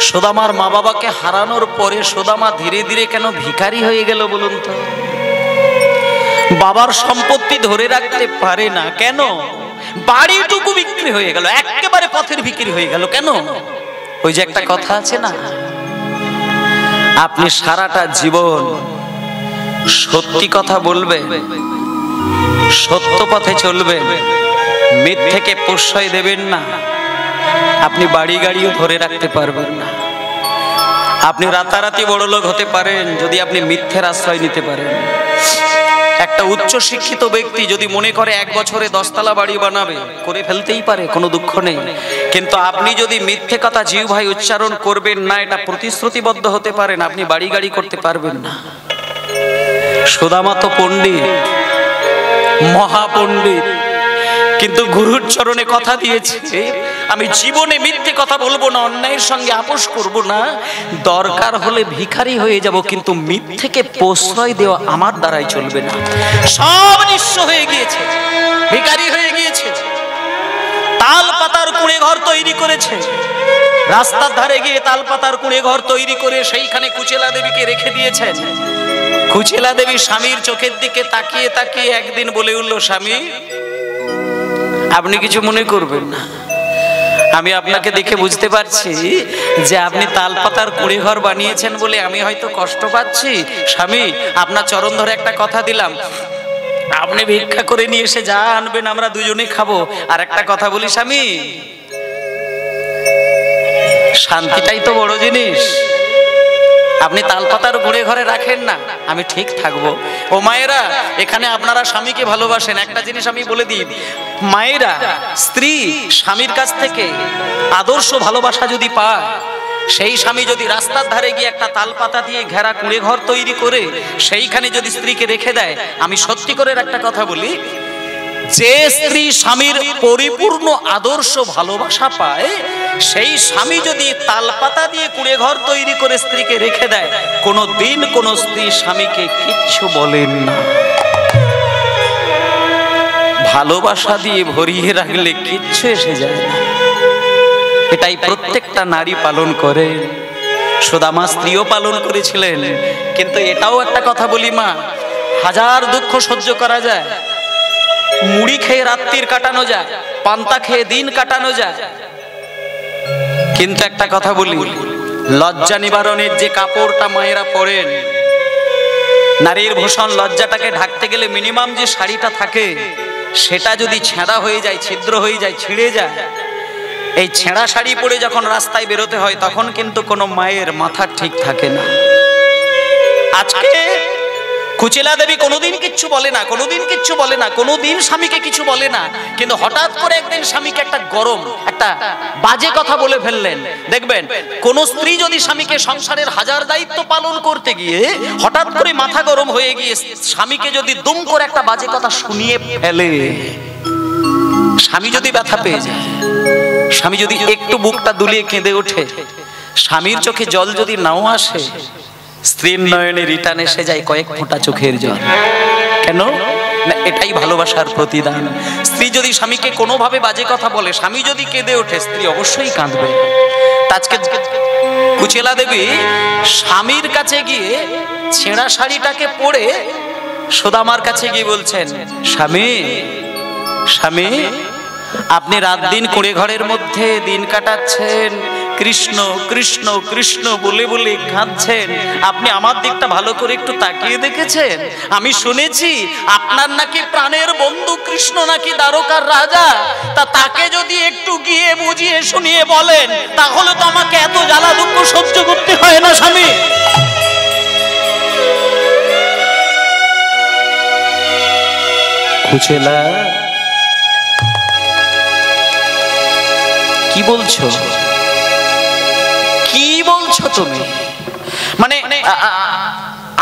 সুদামার মা বাবাকে হারানোর পরে সুদামা ধীরে ধীরে কেন ভিখারি হয়ে গেল বলুন তো? বাবার সম্পত্তি ধরে রাখতে পারে না কেন? বাড়িটুকু বিক্রি হয়ে গেল, একেবারে পথের ভিখারি হয়ে গেল কেন? ওই যে একটা কথা আছে না, আপনি সারাটা জীবন সত্যি কথা বলবেন, সত্য পথে চলবেন, মিথ্যেকে প্রশ্রয় দেবেন না, আপনি বাড়ি গাড়িও ধরে রাখতে পারবেন না। আপনি রাতারাতি বড়লোক হতে পারেন যদি আপনি মিথ্যের আশ্রয় নিতে পারেন। একটা উচ্চ শিক্ষিত ব্যক্তি যদি মনে করে 1 বছরে 10 তলা বাড়ি বানাবে, করে ফেলতেই পারে, কোনো দুঃখ নেই। কিন্তু আপনি যদি মিথ্যে কথা জিহ্বায় উচ্চারণ করবেন না, এটা প্রতিশ্রুতিবদ্ধ হতে পারেন, আপনি বাড়ি গাড়ি করতে পারবেন না। সুদামা তো পণ্ডিত, মহাপণ্ডিত, কিন্তু গুরুর চরণে কথা দিয়েছে, আমি জীবনে মিথ্যে কথা বলবো না, অন্যায়ের সঙ্গে আপোষ করব না, দরকার হলে ভিখারি হয়ে যাব, কিন্তু মিথ্যেকে প্রশ্রয় দেওয়া আমার দ্বারাই চলবে না। সব নিঃস্ব হয়ে গিয়েছে, ভিখারি হয়ে গিয়েছে, তাল পাতার কুঁড়ে ঘর তৈরি করেছে, রাস্তার ধারে গিয়ে তাল পাতার কুঁড়ে ঘর তৈরি করে সেইখানে কুচেলা দেবীকে রেখে দিয়েছেন। কুচেলা দেবী স্বামীর চোখের দিকে তাকিয়ে তাকিয়ে একদিন বলে উঠল, স্বামী আপনি কিছু মনে করবেন না, আমি আপনাকে দেখে বুঝতে পারছি যে আপনি তালপাতার কুঁড়ে ঘর বানিয়েছেন বলে আমি হয়তো কষ্ট পাচ্ছি। স্বামী আপনার চরণ ধরে একটা কথা দিলাম, আপনি ভিক্ষা করে নিয়ে এসে যা আনবেন আমরা দুজনে খাবো। আর একটা কথা বলি স্বামী, শান্তিটাই তো বড় জিনিস। আপনি তালপাতার কুঁড়ে ঘরে রাখেন না, আমি ঠিক থাকবো। ও মায়েরা, এখানে আপনারা স্বামীকে ভালোবাসেন, একটা জিনিস আমি বলে দিই, মায়েরা স্ত্রী স্বামীর কাছ থেকে আদর্শ ভালোবাসা যদি পায়, সেই স্বামী যদি রাস্তার ধারে গিয়ে একটা তালপাতা দিয়ে ঘেরা কুঁড়ে ঘর তৈরি করে সেইখানে যদি স্ত্রীকে রেখে দেয়, আমি সত্যি করে একটা কথা বলি, যে স্ত্রী স্বামীর পরিপূর্ণ আদর্শ ভালোবাসা পায়, সেই স্বামী যদি তালপাতা দিয়ে কুঁড়ে ঘর তৈরি করে স্ত্রীকে রেখে দেয়, কোনো দিন কোনো স্ত্রী স্বামীকে কিচ্ছু বলেন না। ভালোবাসা দিয়ে ভরিয়ে রাখলে কিচ্ছু এসে যায় না। এটাই প্রত্যেকটা নারী পালন করে, সুদামা স্ত্রীও পালন করেছিলেন। কিন্তু এটাও একটা কথা বলি মা, হাজার দুঃখ সহ্য করা যায়, মুড়ি খেয়ে রাত্রির কাটানো যায়, পান্তা খেয়ে দিন কাটানো যায়, কিন্তু একটা কথা বলি, লজ্জা নিবারণের যে কাপড়টা মায়েরা পরেন, নারীর ভূষণ লজ্জাটাকে ঢাকতে গেলে মিনিমাম যে শাড়িটা থাকে, সেটা যদি ছেঁড়া হয়ে যায়, ছিদ্র হয়ে যায়, ছিঁড়ে যায়, এই ছেঁড়া শাড়ি পরে যখন রাস্তায় বেরোতে হয়, তখন কিন্তু কোনো মায়ের মাথা ঠিক থাকে না। আজকে কুচেলা দেবী কোনোদিন কিচ্ছু বলে না, কোনোদিন কিচ্ছু বলে না, কোনোদিন স্বামীকে কিছু বলে না, কিন্তু হঠাৎ করে একদিন স্বামীকে একটা গরম, একটা বাজে কথা বলে ফেললেন। দেখবেন কোন স্ত্রী যদি স্বামীকে সংসারের হাজার দায়িত্ব পালন করতে গিয়ে হঠাৎ করে মাথা গরম হয়ে গিয়ে স্বামীকে যদি দুম করে একটা বাজে কথা শুনিয়ে ফেলে, স্বামী যদি ব্যথা পেয়ে যায়, স্বামী যদি একটু বুকটা দুলিয়ে কেঁদে ওঠে, স্বামীর চোখে জল যদি নাও আসে, স্ত্রীর নয়নে রিটার্ন এসে যায় কয়েক ফোঁটা চোখের জল। কেন না, এটাই ভালোবাসার প্রতিদান। স্ত্রী যদি স্বামীকে কোনোভাবে বাজে কথা বলে, স্বামী যদি কেঁদে ওঠে, স্ত্রী অবশ্যই কাঁদবে। আজকে কুচেলা দেবী স্বামীর কাছে গিয়ে ছেঁড়া শাড়িটাকে পরে সুদামার কাছে গিয়ে বলছেন, স্বামী স্বামী আপনি রাত দিন কুঁড়ে ঘরের মধ্যে দিন কাটাচ্ছেন, কৃষ্ণ কৃষ্ণ কৃষ্ণ বলে বলে কাঁদছেন, আপনি আমার দিকটা ভালো করে একটু তাকিয়ে দেখেছেন? আমি শুনেছি আপনার নাকি প্রাণের বন্ধু কৃষ্ণ নাকি দ্বারকার রাজা, তা তাকে যদি একটু গিয়ে বুঝিয়ে শুনিয়ে বলেন, তাহলে তো আমাকে এত জ্বালা দুঃখ সহ্য করতে হয় না। স্বামী কুচেলা কি বলছো, কি বলছো তুমি? মানে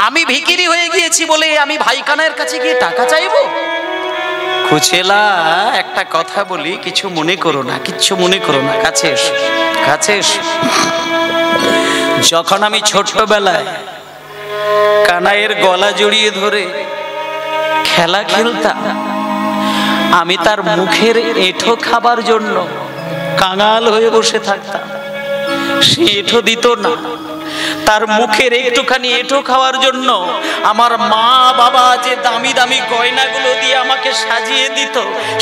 আমি ভিখিরি হয়ে গিয়েছি বলে আমি ভাইকানের কাছে গিয়ে টাকা চাইবো? কুচেলা একটা কথা বলি, কিছু মনে করো না, কিচ্ছু মনে করো না, কাছে এসো, কাছে এসো। যখন আমি ছোটবেলায় কানাইয়ের গলা জড়িয়ে ধরে খেলা খেলতাম, আমি তার মুখের এঁঠো খাবার জন্য কাঙাল হয়ে বসে থাকতাম। সে এঁঠো দিত না। তার মুখের একটুখানি এঁঠো খাওয়ার জন্য আমার মা বাবা যে দামি দামি গয়নাগুলো দিয়ে আমাকে সাজিয়ে দিত,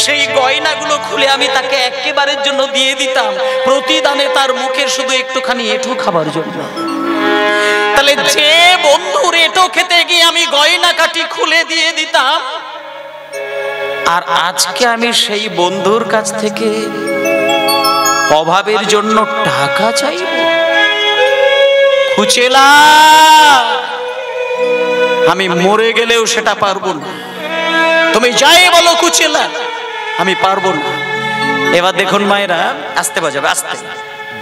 সেই গয়নাগুলো খুলে আমি তাকে একেবারের জন্য দিয়ে দিতাম, প্রতিদানে তার মুখের শুধু একটুখানি এঁঠো খাবার জন্য। তাহলে যে বন্ধুর এঁঠো খেতে গিয়ে আমি গয়না কাটি খুলে দিয়ে দিতাম, আর আজকে আমি সেই বন্ধুর কাছ থেকে অভাবের জন্য টাকা চাইব? কুচেলা, আমি মরে গেলেও সেটা পারবো না। তুমি যাই বলো কুচেলা, আমি পারবো না। এবার দেখুন মায়েরা, আস্তে বাজাবে আস্তে।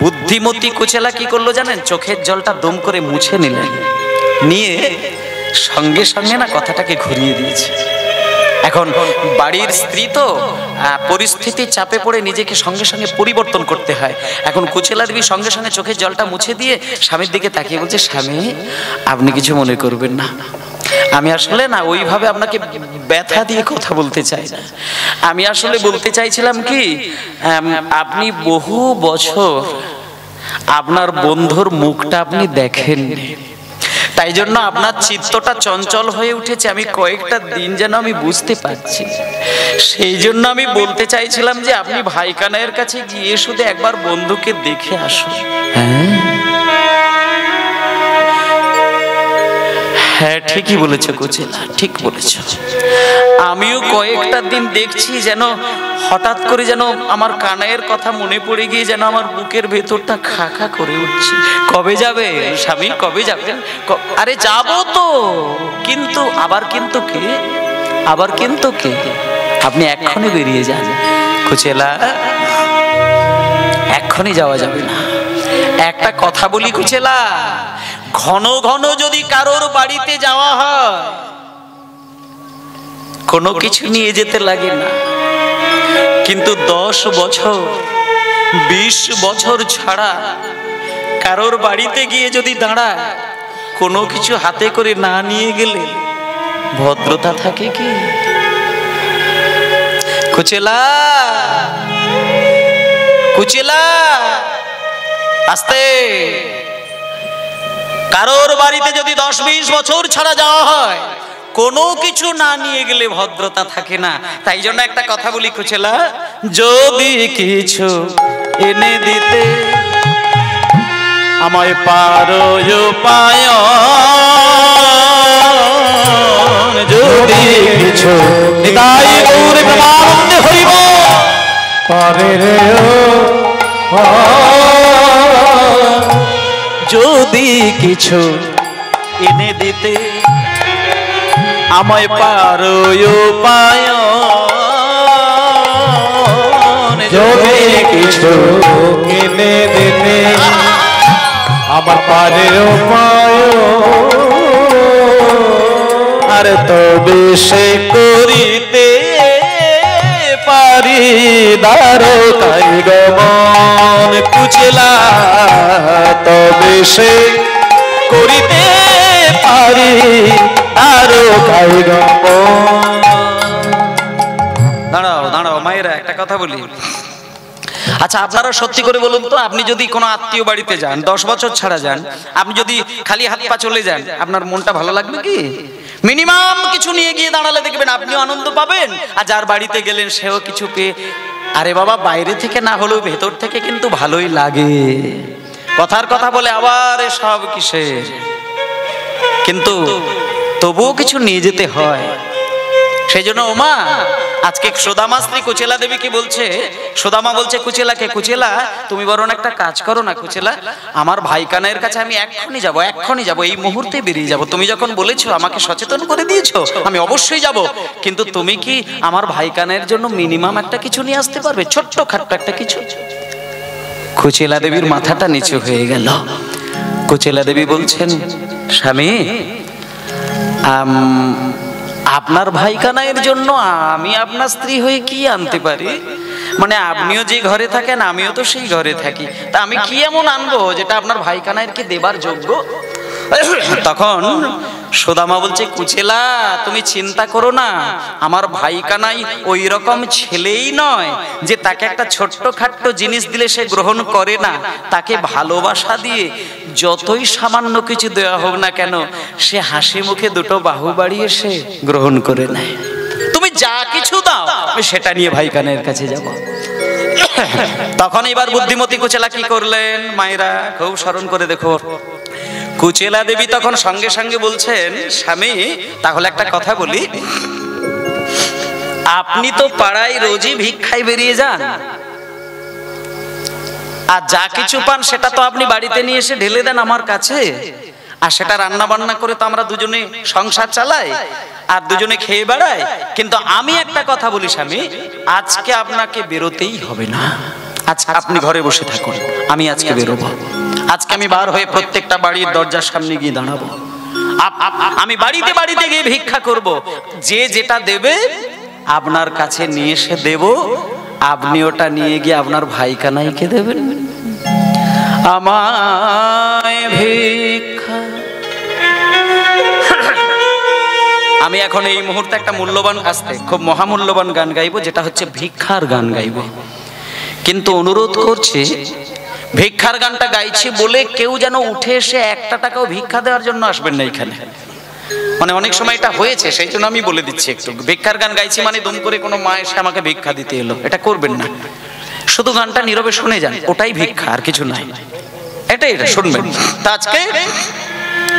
বুদ্ধিমতী কুচেলা কি করলো জানেন? চোখের জলটা দম করে মুছে নিলেন, নিয়ে সঙ্গে সঙ্গে না কথাটাকে ঘুরিয়ে দিয়েছে। এখন বাড়ির স্ত্রী তো পরিস্থিতির চাপে পড়ে নিজেকে সঙ্গে সঙ্গে পরিবর্তন করতে হয়। এখন কুচেলা দেবী সঙ্গে সঙ্গে চোখের জলটা মুছে দিয়ে স্বামীর দিকে তাকিয়ে বলছে, স্বামী আপনি কিছু মনে করবেন না, আমি আসলে না ওইভাবে আপনাকে ব্যথা দিয়ে কথা বলতে চাই না। আমি আসলে বলতে চাইছিলাম কি, আপনি বহু বছর আপনার বন্ধুর মুখটা আপনি দেখেননি, তাই জন্য আপনার চিত্তটা চঞ্চল হয়ে উঠেছে। আমি কয়েকটা দিন যেন আমি বুঝতে পারছি, সেই জন্য আমি বলতে চাইছিলাম যে আপনি ভাই কানাইয়ের কাছে গিয়ে শুধু একবার বন্ধুকে দেখে আসুন। হ্যাঁ ঠিকই বলেছ কুচেলা, ঠিক বলেছ। আমিও কয়েকটা দিন দেখছি যেন হঠাৎ করে যেন আমার কানাইয়ের কথা মনে পড়ে গিয়ে যেন আমার বুকের ভেতরটা খা খা করে উঠছে। কবে যাবে স্বামী, কবে যাবেন? আরে যাবো তো, কিন্তু আবার কিন্তু কে, আবার কিন্তু কে? আপনি এক্ষুনি বেরিয়ে যান। কুচেলা, এক্ষুনি যাওয়া যাবে না। একটা কথা বলি কুচেলা, ঘন ঘন যদি কারোর বাড়িতে যাওয়া হয়, কোনো কিছু নিয়ে যেতে লাগে না, কিন্তু 10 বছর 20 বছর ছাড়া কারোর বাড়িতে গিয়ে যদি দাঁড়ায়, কোনো কিছু হাতে করে না নিয়ে গেলে ভদ্রতা থাকে কি? কুচেলা, কুচেলা, আস্তে। কারোর বাড়িতে যদি 10-20 বছর ছাড়া যাওয়া হয়, কোনো কিছু না নিয়ে গেলে ভদ্রতা থাকে না। তাই জন্য একটা কথা বলি কুচেলা, যদি কিছু এনে দিতে আমায় পারো উপায়, যদি কিছু নিতাই গৌর প্রেমানন্দে হইব পারে রে, যদি কিছু এনে দিতে আমায় পারো উপায়, যদি কিছু এনে দিতে আমার পারে উপায়, আর তবে সে করিতে পারি দ্বারকায় গমন। কুচেলা, তবে সে করিতে পারি দ্বারকায় গমন। দাঁড়াও দাঁড়াও মায়েরা, একটা কথা বলি। আচ্ছা আপনারা সত্যি করে বলুন তো, আপনি যদি কোনো আত্মীয় বাড়িতে যান, 10 বছর ছাড়া যান, আপনি যদি খালি হাত পা চলে যান, আপনার মনটা ভালো লাগবে কি? মিনিমাম কিছু নিয়ে গিয়ে দাঁড়ালে দেখবেন আপনিও আনন্দ পাবেন, আর যার বাড়িতে গেলেন সেও কিছু পেয়ে, আরে বাবা বাইরে থেকে না হলেও ভেতর থেকে কিন্তু ভালোই লাগে। কথার কথা বলে আবার সব কিসের, কিন্তু তবুও কিছু নিয়ে যেতে হয়। সেই জন্য ওমা আজকে সুদামা স্ত্রী কুচেলা দেবী কি বলছে? সুদামা বলছে কুচেলাকে, কুচেলা তুমি বরং একটা কাজ করো না কুচেলা, আমার ভাই কানাইয়ের কাছে আমি এক্ষুনি যাব, এক্ষুনি যাব, এই মুহূর্তে বেরিয়ে যাব। তুমি যখন বলেছো, আমাকে সচেতন করে দিয়েছো, আমি অবশ্যই যাব, কিন্তু তুমি কি আমার ভাই কানাইয়ের জন্য মিনিমাম একটা কিছু নিয়ে আসতে পারবে? ছোট্ট খাট্ট একটা কিছু। কুচেলা দেবীর মাথাটা নিচু হয়ে গেল। কুচেলা দেবী বলছেন, স্বামী আপনার ভাই কানাইয়ের জন্য আমি আপনার স্ত্রী হয়ে কি আনতে পারি? মানে আপনিও যে ঘরে থাকেন, আমিও তো সেই ঘরে থাকি, তা আমি কি এমন আনবো যেটা আপনার ভাই কানাইয়েরকে দেবার যোগ্য? তখন সুদামা বলছে, কুচেলা তুমি চিন্তা করো না, আমার ভাই কানাই ওই রকম ছেলেই নয় যে তাকে একটা ছোট্ট খাট্ট জিনিস দিলে সে গ্রহণ করে না। তাকে ভালোবাসা দিয়ে যতই সামান্য কিছু দেওয়া হোক না কেন, সে হাসি মুখে দুটো বাহু বাড়িয়ে সে গ্রহণ করে নেয়। তুমি যা কিছু দাও আমি সেটা নিয়ে ভাই কানের কাছে যাব। তখন এবার বুদ্ধিমতী কুচেলা কি করলেন, মায়েরা খুব স্মরণ করে দেখো। কুচেলা দেবী তখন সঙ্গে সঙ্গে বলছেন, স্বামী তাহলে একটা কথা বলি, আপনি তো পাড়ায় রোজই ভিক্ষায় বেরিয়ে যান, আর যা কিছু পান সেটা তো আপনি বাড়িতে নিয়ে এসে ঢেলে দেন আমার কাছে, আর সেটা রান্না বান্না করে তো আমরা দুজনে সংসার চালাই আর দুজনে খেয়ে বেড়াই। কিন্তু আমি একটা কথা বলি স্বামী, আজকে আপনাকে বেরোতেই হবে না, আজকে আপনি ঘরে বসে থাকুন, আমি আজকে বেরোবো। আজকে আমি বার হয়ে প্রত্যেকটা বাড়ির দরজার সামনে গিয়ে দাঁড়াবো, আমি বাড়িতে বাড়িতে গিয়ে ভিক্ষা করব, যে যেটা দেবে আপনার কাছে নিয়ে এসে দেব, আপনি ওটা নিয়ে গিয়ে আপনার ভাই কানাইকে দেবেন। আমায় ভিক্ষা। আমি এখন এই মুহূর্তে একটা মূল্যবান, আসতে খুব মহামূল্যবান গান গাইবো, যেটা হচ্ছে ভিক্ষার গান গাইবো। কিন্তু অনুরোধ করছি, ভিক্ষার গানটা গাইছি বলে কেউ যেন উঠে এসে একটা টাকাও ভিক্ষা দেওয়ার জন্য আসবেন না এখানে। মানে অনেক সময় এটা হয়েছে, সেই জন্য আমি বলে দিচ্ছি একটু, ভিক্ষার গান গাইছি মানে দুম করে কোনো মা এসে আমাকে ভিক্ষা দিতে এলো, এটা করবেন না। শুধু গানটা নীরবে শুনে যান, ওটাই ভিক্ষা, আর কিছু নাই, এটা শুনবেন। তা আজকে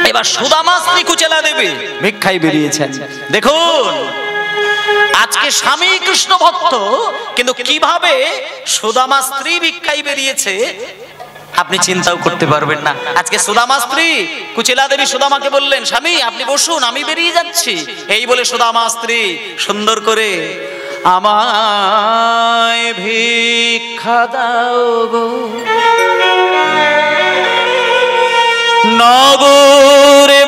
এবার সুদামা স্ত্রী কুচেলা দেবী ভিক্ষায় বেরিয়েছেন। দেখুন আজকে স্বামী কৃষ্ণ ভক্ত, কিন্তু কিভাবে সুদামা স্ত্রী ভিক্ষায় বেরিয়েছে আপনি চিন্তাও করতে পারবেন না। আজকে সুদামা স্ত্রী কুচেলা দেবী সুদামাকে বললেন, স্বামী আপনি বসুন, আমি বেরিয়ে যাচ্ছি। এই বলে সুদামা স্ত্রী সুন্দর করে, আমায় ভিক্ষা দাও গো নগরবাসী,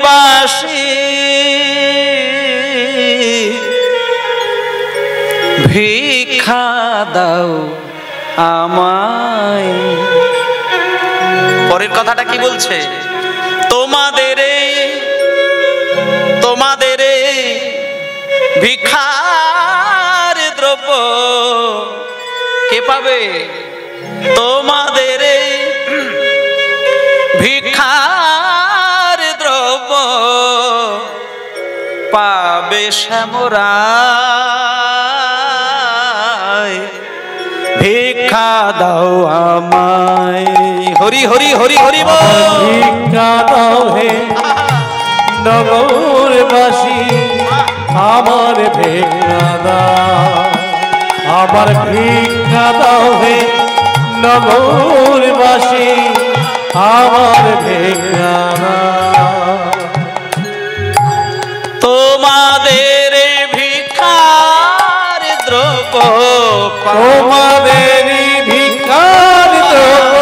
ভিক্ষা দাও আমায়। পরের কথাটা কি বলছে, তোমাদের ভিক্ষার দ্রব্য কে পাবে, তোমাদের ভিক্ষার দ্রব্য পাবে শ্যামরায়, ভিক্ষা দাও আমায়। হরি হরি হরি হরি বল। ভিক্ষা দাও হে নগরবাসী, আমার ভিক্ষা দাও, আমার ভিক্ষা দাও হে নগরবাসী, আমার ভিক্ষা দাও। তোমাদের ভিক্ষার দ্রব্য, তোমাদের ভিক্ষার দ্রব্য,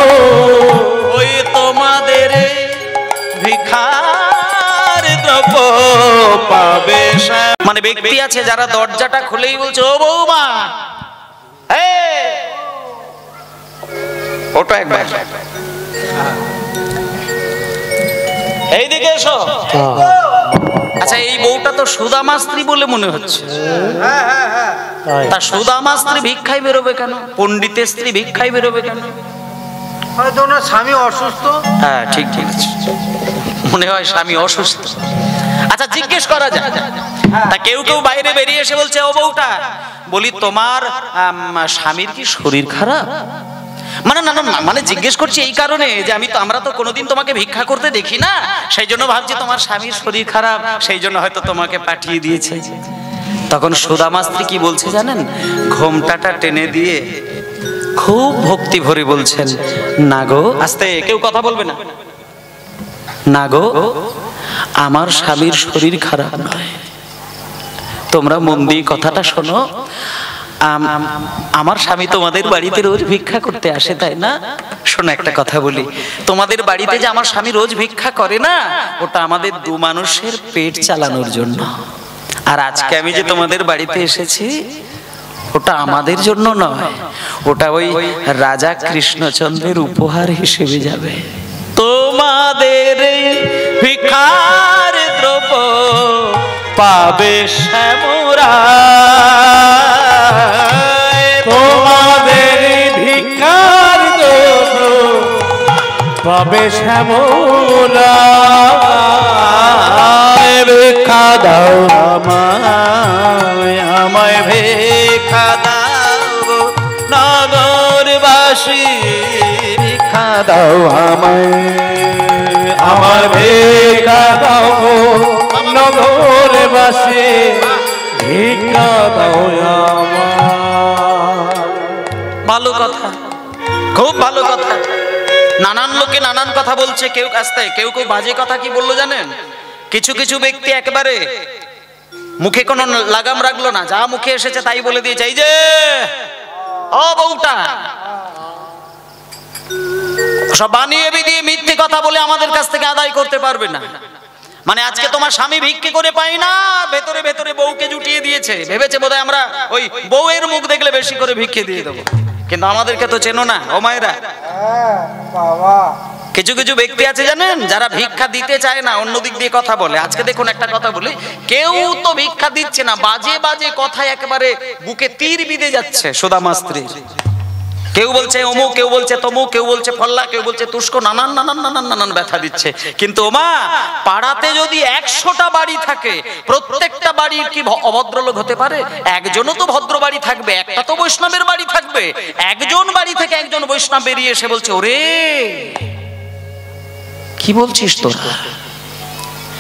ওই তোমাদের ভিক্ষার দ্রব্য পাবে। মানে ব্যক্তি আছে যারা দরজাটা খুলেই বলছে, ও বৌমা ওটা একবার এইদিকে এসো। আচ্ছা এই বউটা তো সুদামা স্ত্রী বলে মনে হচ্ছে, তা সুদামা স্ত্রী ভিক্ষায় বেরোবে কেন, পণ্ডিতের স্ত্রী ভিক্ষায় বেরোবে কেন? হয়তো ওনার স্বামী অসুস্থ। হ্যাঁ ঠিক ঠিক আছে, মনে হয় স্বামী অসুস্থ। আচ্ছা জিজ্ঞেস করা যায়, তা কেউ কেউ বাইরে বেরিয়ে এসে বলছে, ও বউটা বলি তোমার স্বামীর কি শরীর খারাপ? মানে না না, মানে জিজ্ঞেস করছি এই কারণে যে আমরা তো কোনোদিন তোমাকে ভিক্ষা করতে দেখি না, সেই জন্য ভাবছি তোমার স্বামীর শরীর খারাপ, সেই জন্য হয়তো তোমাকে পাঠিয়ে দিয়েছে। তখন সুদামা স্ত্রী কি বলছে জানেন, ঘোমটাটা টেনে দিয়ে খুব ভক্তি ভরে বলছেন, না গো, আস্তে কেউ কথা বলবে না, না গো আমার স্বামীর শরীর খারাপ নয়, তোমরা মন দিয়ে কথাটা শোনো, আমার স্বামী তোমাদের বাড়িতে রোজ ভিক্ষা করতে আসে তাই না? শোনো একটা কথা বলি, তোমাদের বাড়িতে যে আমার স্বামী রোজ ভিক্ষা করে না, ওটা আমাদের দু মানুষের পেট চালানোর জন্য। আর আজকে আমি যে তোমাদের বাড়িতে এসেছি ওটা আমাদের জন্য নয়, ওটা ওই রাজা কৃষ্ণচন্দ্রের উপহার হিসেবে যাবে। তোমাদের ভিক্ষার দ্রব্য পাবে শ্যামরা তোমাদের ভিক্ষার জন্য পাবে শ্যামরা ভিক্ষা দাও আমায়, আমায় ভিক্ষা দাও নগরবাসী, ভিক্ষা দাও আমায়, আমার ভিক্ষা দাও নগরবাসী, ভিক্ষা দাও আমার। ভালো কথা, খুব ভালো কথা। নানান লোকে নানান কথা বলছে, কেউ কাছতে কেউ কেউ বাজে কথা কি বললো জানেন? কিছু কিছু ব্যক্তি একেবারে মুখে কোনো লাগাম রাখলো না, যা মুখে এসেছে তাই বলে দিয়েছে। এই যে ও বউটা, সব বানিয়ে বিদিয়ে মিথ্যে কথা বলে আমাদের কাছ থেকে আদায় করতে পারবে না। মানে আজকে তোমার স্বামী ভিক্ষে করে পাই না, ভেতরে ভেতরে বউকে জুটিয়ে দিয়েছে, ভেবেছে বোধহয় আমরা ওই বউয়ের মুখ দেখলে বেশি করে ভিক্ষে দিয়ে দেবো। কিন্তু আমাদেরকে তো চেনো না ও মায়েরা। কিছু কিছু ব্যক্তি আছে জানেন, যারা ভিক্ষা দিতে চায় না, অন্য দিক দিয়ে কথা বলে। আজকে দেখুন একটা কথা বলি, কেউ তো ভিক্ষা দিচ্ছে না, বাজে বাজে কথায় একেবারে বুকে তীর বিঁধে যাচ্ছে সুদামা স্ত্রীর। কেউ বলছে অমুক, কেউ বলছে তমুক, কেউ বলছে ফল্লা, কেউ বলছে তুষ্ক, নানান নানান নানান নানান ব্যথা দিচ্ছে। কিন্তু ওমা, পাড়াতে যদি 100টা বাড়ি থাকে, প্রত্যেকটা বাড়ির কি অভদ্রলোক হতে পারে? একজনও তো ভদ্র বাড়ি থাকবে, একটা তো বৈষ্ণবের বাড়ি থাকবে। একজন বাড়ি থেকে একজন বৈষ্ণব বেরিয়ে এসে বলছে, ওরে কি বলছিস তোরা,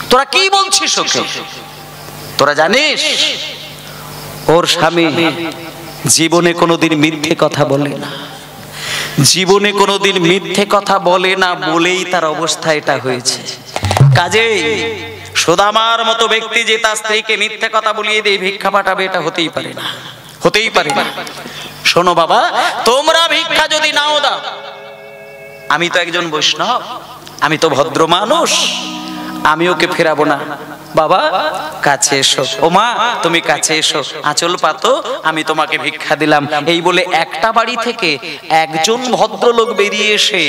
তোরা কি বলছিস ওকে? তোরা জানিস ওর স্বামী জীবনে কোনোদিন মিথ্যে কথা বলে না, জীবনে কোনোদিন মিথ্যে কথা বলে না বলেই তার অবস্থা এটা হয়েছে। কাজেই সুদামার মতো ব্যক্তি যে তার স্ত্রীকে মিথ্যে কথা বলিয়ে দিয়ে ভিক্ষা পাঠাবে, এটা হতেই পারে না, হতেই পারে না। শোনো বাবা, তোমরা ভিক্ষা যদি নাও দাও, আমি তো একজন বৈষ্ণব, আমি তো ভদ্র মানুষ, আমি ওকে ফেরাবো না। বাবা কাছে এসো, ও মা তুমি কাছে এসো, আঁচল পাতো, আমি তোমাকে ভিক্ষা দিলাম। এই বলে একটা বাড়ি থেকে একজন ভদ্রলোক বেরিয়ে এসে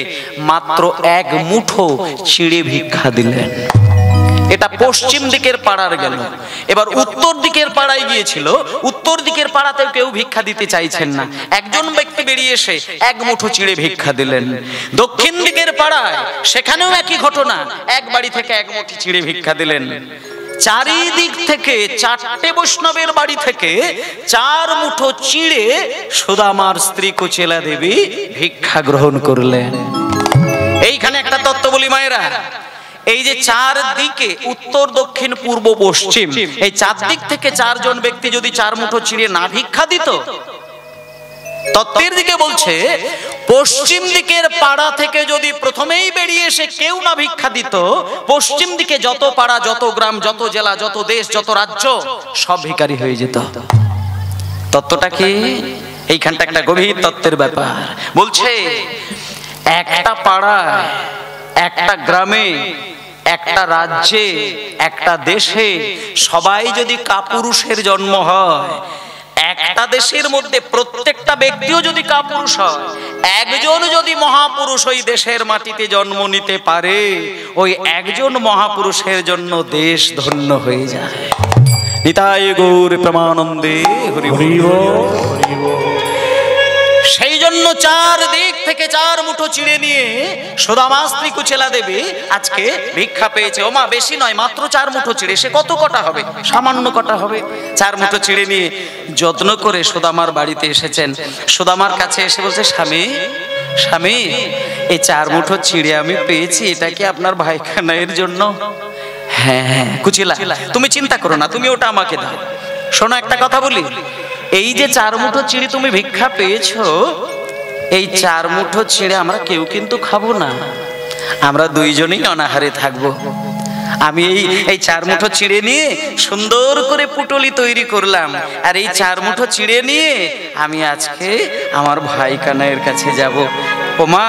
মাত্র 1 মুঠো চিড়ে ভিক্ষা দিলেন। এটা পশ্চিম দিকের পাড়ার গেল। এবার উত্তর দিকের পাড়ায় গিয়েছিল, উত্তর দিকের পাড়াতেও কেউ ভিক্ষা দিতে চাইছেন না, একজন ব্যক্তি বেরিয়ে এসে 1 মুঠো চিড়ে ভিক্ষা দিলেন। দক্ষিণ দিকের পাড়ায় সেখানেও একই ঘটনা, এক বাড়ি থেকে 1 মুঠো চিড়ে ভিক্ষা দিলেন। চারিদিক থেকে 4টে বৈষ্ণবের বাড়ি থেকে 4 মুঠো চিড়ে সুদামার স্ত্রী কুচেলা দেবী ভিক্ষা গ্রহণ করলেন। এইখানে একটা তত্ত্ব বলি মায়েরা, এই যে 4 দিকে উত্তর দক্ষিণ পূর্ব পশ্চিম, এই 4 দিক থেকে 4 জন ব্যক্তি যদি 4 মুঠো চিড়ে না ভিক্ষা দিত, তত্ত্বের দিকে বলছে পশ্চিম দিকের পাড়া থেকে যদি প্রথমেই বেরিয়ে এসে কেউ না ভিক্ষা দিত, পশ্চিম দিকে যত পাড়া, যত গ্রাম, যত জেলা, যত দেশ, যত রাজ্য, সব ভিখারি হয়ে যেত। তত্ত্বটা কি? এইখানটা একটা গভীর তত্ত্বের ব্যাপার। বলছে একটা পাড়ায়, একটা গ্রামে, একটা রাজ্যে, একটা দেশে সবাই যদি কাপুরুষের জন্ম হয়, একটা দেশের মধ্যে প্রত্যেকটা ব্যক্তিও যদি কাপুরুষ হয়, একজন যদি মহাপুরুষ ওই দেশের মাটিতে জন্ম নিতে পারে, ওই একজন মহাপুরুষের জন্য দেশ ধন্য হয়ে যায়। নিতাই গৌর প্রেমানন্দে হরি বল। সেই জন্য 4 দিক থেকে 4 মুঠো চিড়ে নিয়ে সুদামা স্ত্রী কুচেলা দেবী আজকে ভিক্ষা পেয়েছে। ওমা বেশি নয়, মাত্র 4 মুঠো চিড়ে, সে কত কটা হবে? সামান্য কটা হবে। 4 মুঠো চিড়ে নিয়ে যত্ন করে সুদামার বাড়িতে এসেছেন। সুদামার কাছে এসে বলছে, স্বামী স্বামী, এই 4 মুঠো চিড়ে আমি পেয়েছি, এটা কি আপনার ভাইখানাইয়ের জন্য? হ্যাঁ হ্যাঁ কুচেলা, তুমি চিন্তা করো না, তুমি ওটা আমাকে দাও। শোনো একটা কথা বলি, এই যে 4 মুঠো চিড়ে তুমি ভিক্ষা পেয়েছো, এই 4 মুঠো চিড়ে আমরা কেউ কিন্তু খাবো না, আমরা 2 জনেই অনাহারে থাকবো। আমি এই 4 মুঠো চিড়ে নিয়ে সুন্দর করে পুটলি তৈরি করলাম, আর এই 4 মুঠো চিড়ে নিয়ে আমি আজকে আমার ভাই কানাইয়ের কাছে যাব। ও মা,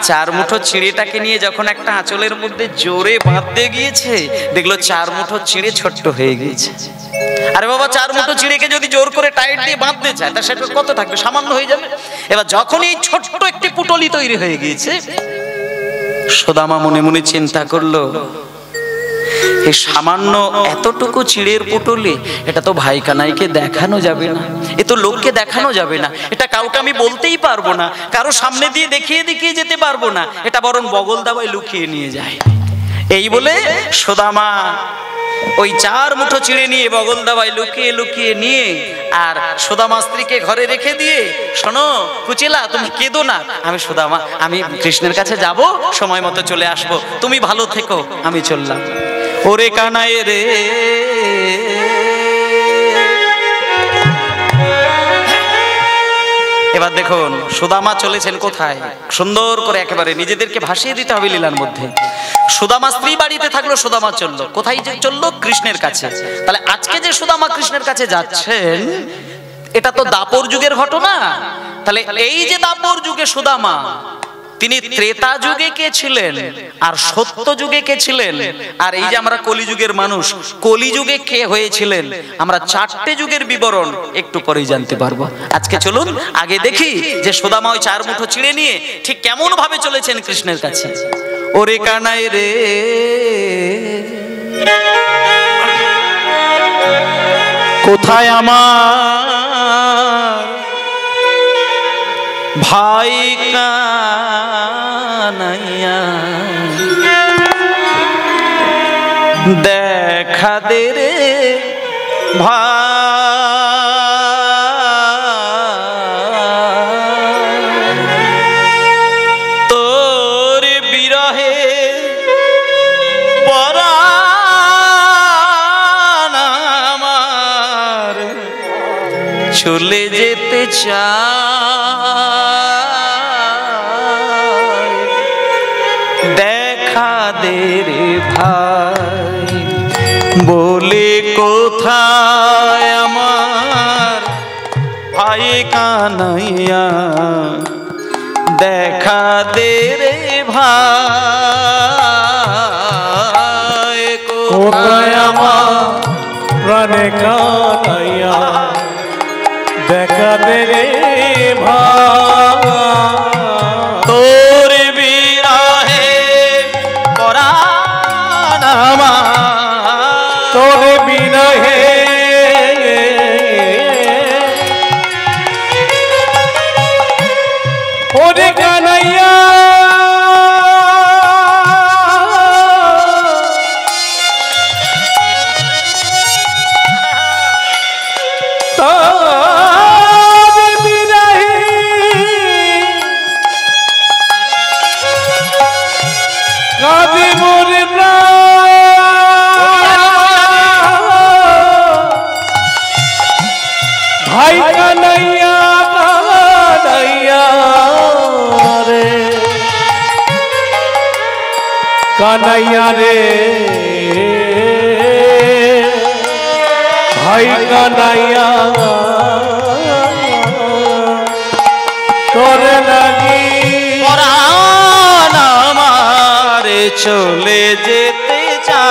4 মুঠো চিড়েটাকে নিয়ে যখন একটা আঁচলের মধ্যে জোরে বাঁধতে গিয়েছে, দেখলো 4 মুঠো চিড়ে ছোট্ট হয়ে গিয়েছে। আরে বাবা, 4 মুঠো চিড়েকে যদি জোর করে টাইট দিয়ে বাঁধতে চায়, তা সেটা কত থাকবে? সামান্য হয়ে যাবে। এবার যখন এই ছোট্ট একটি পুটলি তৈরি হয়ে গিয়েছে, সুদামা মনে মনে চিন্তা করলো, এই সামান্য এতটুকু চিড়ের পুটুলি, এটা তো ভাই কানাইকে দেখানো যাবে না, এ তো লোককে দেখানো যাবে না, এটা কাউকে আমি বলতেই পারবো না, কারো সামনে দিয়ে দেখিয়ে দেখিয়ে যেতে পারবো না, এটা বরং বগল দাবায় লুকিয়ে নিয়ে যায়। এই বলে সুদামা ওই 4 মুঠো চিড়ে নিয়ে বগল দাবায় লুকিয়ে লুকিয়ে নিয়ে আর সুদামা স্ত্রীকে ঘরে রেখে দিয়ে, শোনো কুচিলা তুমি কেঁদো না, আমি সুদামা আমি কৃষ্ণের কাছে যাব, সময় মতো চলে আসব, তুমি ভালো থেকো, আমি চললাম। ওরে কানাই রে, এবার দেখুন সুদামা চলেছেন কোথায়, সুন্দর করে একেবারে নিজেদেরকে ভাসিয়ে দিতে হবে লীলার মধ্যে। সুদামা স্ত্রী বাড়িতে থাকলো, সুদামা চললো কোথায়, যে চললো কৃষ্ণের কাছে। তাহলে আজকে যে সুদামা কৃষ্ণের কাছে যাচ্ছেন, এটা তো দাপর যুগের ঘটনা। তাহলে এই যে দাপর যুগে সুদামা, তিনি ত্রেতা যুগে কে ছিলেন আর সত্য যুগে কে ছিলেন, আর এই যে আমরা কলিযুগের মানুষ, কলিযুগে কে হয়েছিলেন, আমরা 4টে যুগের বিবরণ একটু পরেই জানতে পারবো। আজকে চলুন আগে দেখি যে সুদামা ওই 4 মুঠো চিড়ে নিয়ে ঠিক কেমন ভাবে চলেছেন কৃষ্ণের কাছে। ওরে কানাই রে, কোথায় আমার ভাই কানাইয়া, দেখা দে রে ভাই, তোর বিরহে পরাণ আমার চলে যেতে চায়, দেখা দে রে ভাই, বলে কোথায় আমার ভাই কানাইয়া, দেখা দে রে ভাই, কোথায় আমার প্রাণে কানাইয়া, দেখা দে রে ভাই, তোর বিরহে পরাণ আমার, তোর বিরহে ওরে কানাইয়া, ভাই কানাইয়া কানাইয়া রে, কানাইয়া রে ভাই কানাইয়া, তোর লাগি পরাণ আমার চলে যেতে চায়,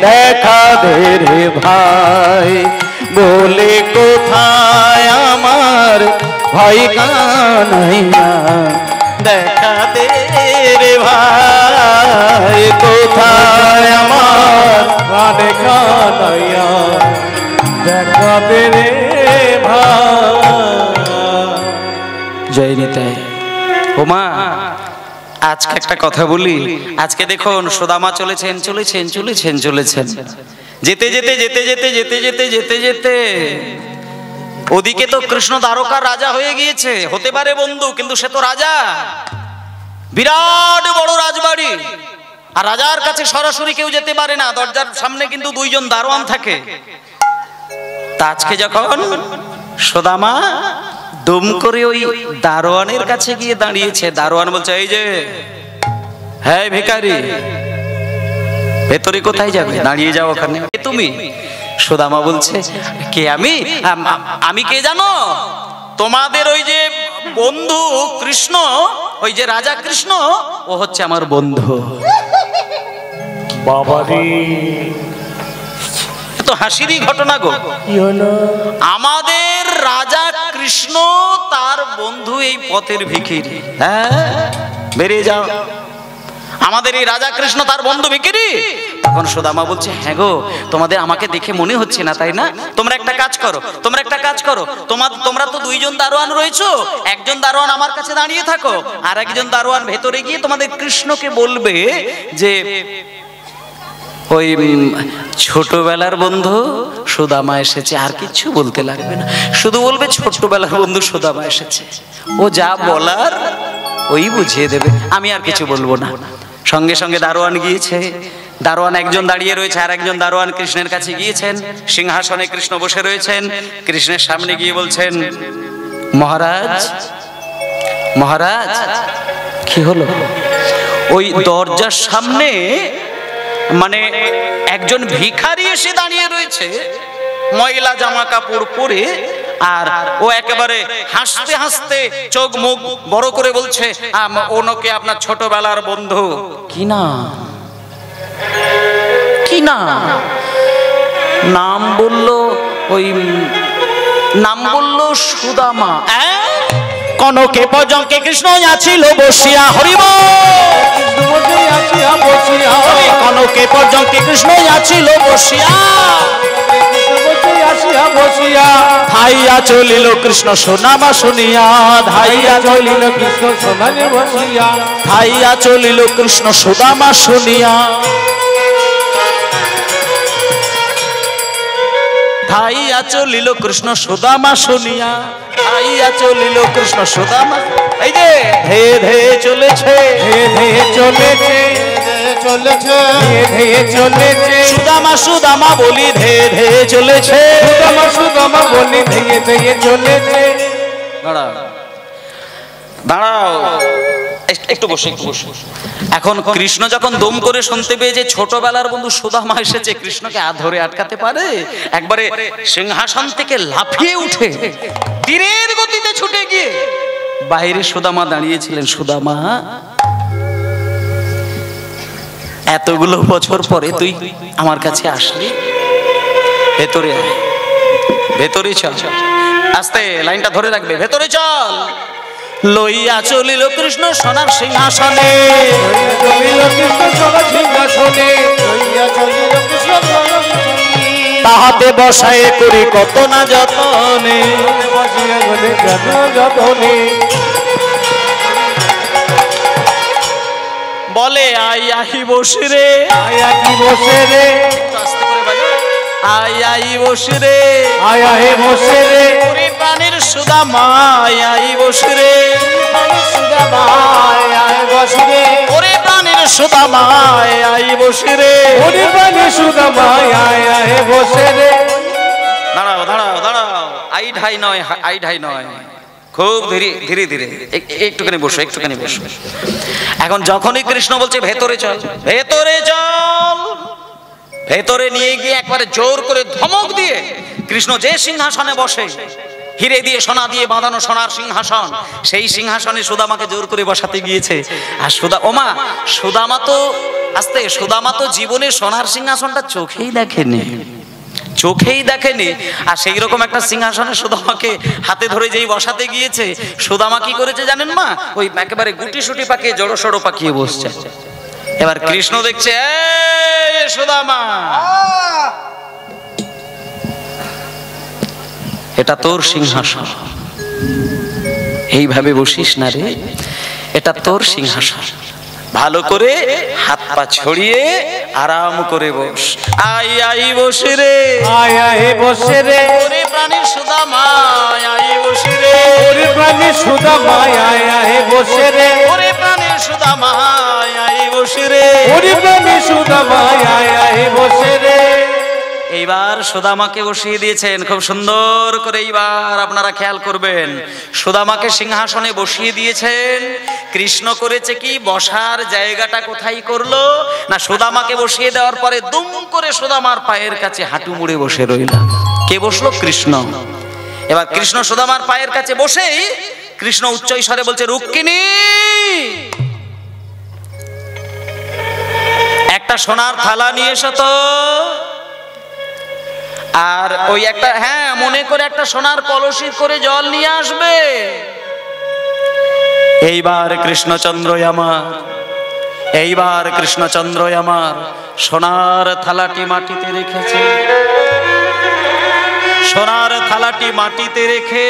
দেখা দে রে ভাই, বলে কোথায় আমার ভাই কানাইয়া, দেখা দে রে ভাই, কোথায় আমার প্রাণে কানাইয়া, দেখা দে রে ভাই। জয় নিতাই। ওমা আজকে একটা কথা বলি, আজকে দেখুন সুদামা চলেছেন চলেছেন চলেছেন চলেছেন, যেতে যেতে যেতে যেতে যেতে যেতে যেতে যেতে ওদিকে তো কৃষ্ণ দ্বারকার রাজা হয়ে গিয়েছে, হতে পারে বন্ধু, কিন্তু সে তো রাজা, বিরাট বড় রাজবাড়ি, আর রাজার কাছে সরাসরি কেউ যেতে পারে না, দরজার সামনে কিন্তু 2 জন দারোয়ান থাকে। তা আজকে যখন সুদামা দুম করে ওই দারোয়ানের কাছে গিয়ে দাঁড়িয়েছে, দারোয়ান বলছে, এই যে হ্যাঁ ভিখারি, ভেতরে কোথায় যাবে, দাঁড়িয়ে যাও ওখানে, তুমি। সুদামা বলছে, কে আমি, আমি কে জানো, তোমাদের ওই যে বন্ধু কৃষ্ণ, ওই যে রাজা কৃষ্ণ, ও হচ্ছে আমার বন্ধু। বাবারে, তো হাসিরই ঘটনা গো, কি হলো? আমাদের রাজা কৃষ্ণ তার বন্ধু এই পথের ভিখিরি, হ্যাঁ বেরিয়ে যাও। আমাদের এই রাজা কৃষ্ণ তার বন্ধু ভিখিরি? তখন সুদামা বলছে, হ্যাঁ গো, তোমাদের আমাকে দেখে মনে হচ্ছে না, তাই না? তোমরা একটা কাজ করো, তোমরা তো দুইজন দারোয়ান রয়েছো, একজন দারোয়ান আমার কাছে দাঁড়িয়ে থাকো, আর একজন দারোয়ান ভেতরে গিয়ে তোমাদের কৃষ্ণকে বলবে যে ওই ছোটবেলার বন্ধু সুদামা এসেছে। আর কিছু বলতে লাগবে না, শুধু বলবে ছোটবেলার বন্ধু সুদামা এসেছে। ও যা বলার ওই বুঝিয়ে দেবে, আমি আর কিছু বলবো না। সঙ্গে সঙ্গে দারোয়ান গিয়েছে, দারোয়ান একজন দাঁড়িয়ে রয়েছে, আর একজন দারোয়ান কৃষ্ণের কাছে গিয়েছেন। সিংহাসনে কৃষ্ণ বসে রয়েছেন, কৃষ্ণের সামনে গিয়ে বলছেন, মহারাজ মহারাজ। কি হলো? ওই দরজার সামনে মানে একজন ভিখারি এসে দাঁড়িয়ে রয়েছে, ময়লা জামা কাপড় পরে, আর ও একেবারে হাসতে হাসতে চোখ মুখ বড় করে বলছে, ওনাকে আপনার ছোটবেলার বন্ধু। কি না কি না নাম বললো, ওই নাম বললো সুদামা। কনকে পর্যঙ্কে কৃষ্ণ আছিল বসিয়া, হরিব কনকে পর্যঙ্কে কৃষ্ণ আছিল বসিয়া, ধাইয়া চলিল কৃষ্ণ সুনামা শুনিয়া, ধাইয়া চলিল কৃষ্ণ সোনালি বসিয়া, ধাইয়া চলিল কৃষ্ণ সুদামা শুনিয়া, ধাইয়া চলিল কৃষ্ণ সুদামা শুনিয়া, ধাইয়া চলিল কৃষ্ণ সুদামা। এই যে ধে ধে চলেছে, ধে ধে চলেছে, চলেছে ধে চলেছে, সুদামা সুদামা বলি ধে ধে চলেছে, সুদামা সুদামা বলি ধে ধে চলেছে। দাঁড়াও দাঁড়াও, একটু বসে একটু বসে। এখন কৃষ্ণ যখন দম করে শুনতে পেয়ে যে ছোটবেলার বন্ধু সুদামা এসেছে, কৃষ্ণকে ধরে আটকাতে পারে? একবারে সিংহাসন থেকে লাফিয়ে উঠে তীরের গতিতে ছুটে গিয়ে বাইরে সুদামা দাঁড়িয়েছিলেন। সুদামা, এতগুলো বছর পরে তুই আমার কাছে আসলি, ভেতরে আয়, ভেতরে চল। আস্তে লাইনটা ধরে রাখবে, ভেতরে চল। লইয়া চলিল কৃষ্ণ সোনার সিংহাসনে, তাহাতে বসায় করি কত না যতনে, বলে আই আহি বসে রে, আই আহি বসে রে, আই আই বসে রে, আই আহি বসে রে, ওরে প্রাণের সুদামা আই আই বসে রে, সুদামা আই আই বসে রে, ওরে প্রাণের সুদামা আই আই বসে রে, ওরে প্রাণের সুদামা আই আই বসে রে। দাঁড়াও দাঁড়াও দাঁড়াও, আই ঢাই নয়, আই ঢাই নয়, খুব ধীরে ধীরে ধীরে, একটুখানি বসো একটুখানি বসো। এখন যখনই কৃষ্ণ বলছে ভেতরে চল, ভেতরে চল, ভেতরে নিয়ে গিয়ে একবারে জোর করে ধমক দিয়ে কৃষ্ণ যে সিংহাসনে বসে, হিরে দিয়ে সোনা দিয়ে বাঁধানো সোনার সিংহাসন, সেই সিংহাসনে সুদামাকে জোর করে বসাতে গিয়েছে। আর সুদামা তো আস্তে, সুদামা তো জীবনে সোনার সিংহাসনটা চোখেই দেখেনি, চোখেই দেখেনি। আর সেই রকম একটা সিংহাসনে সুদামাকে হাতে ধরে যেই বসাতে গিয়েছে, সুদামা কি করেছে জানেন মা? ওই একেবারে গুটি সুটি পাকিয়ে জড়ো সড়ো পাকিয়ে বসছে। এবার কৃষ্ণ দেখছে, এই সুদামা, এটা তোর সিংহাসন, এইভাবে বসিস না রে, এটা তোর সিংহাসন, ভালো করে হাত পা ছড়িয়ে আরাম করে বস। আই আই বসে রে, আই আই বসে রে, ওরে প্রাণের সুদামা আই বসে রে, ওরে প্রাণের সুদামা আই আই বসে রে, ওরে প্রাণের সুদামা আই বসে রে, ওরে প্রাণের সুদামা আই আই বসে রে। এইবার সুদামাকে বসিয়ে দিয়েছেন খুব সুন্দর করে। এইবার আপনারা খেয়াল করবেন, সুদামাকে সিংহাসনে বসিয়ে দিয়েছেন। কৃষ্ণ করেছে কি, বসার জায়গাটা কোথায় করলো না, সুদামাকে বসিয়ে দেওয়ার পরে দুম করে সুদামার পায়ের কাছে হাঁটু মুড়ে বসে রইল। কে বসলো? কৃষ্ণ। এবার কৃষ্ণ সুদামার পায়ের কাছে বসেই কৃষ্ণ উচ্চ স্বরে বলছে, রুক্মিণী, একটা সোনার থালা নিয়ে এসো তো। আর ওই একটা, হ্যাঁ মনে করে একটা সোনার কলসি করে জল নিয়ে আসবে। এইবার কৃষ্ণচন্দ্র আমার এইবার কৃষ্ণচন্দ্র আমার সোনার থালাটি মাটিতে রেখেছে, সোনার থালাটি মাটিতে রেখে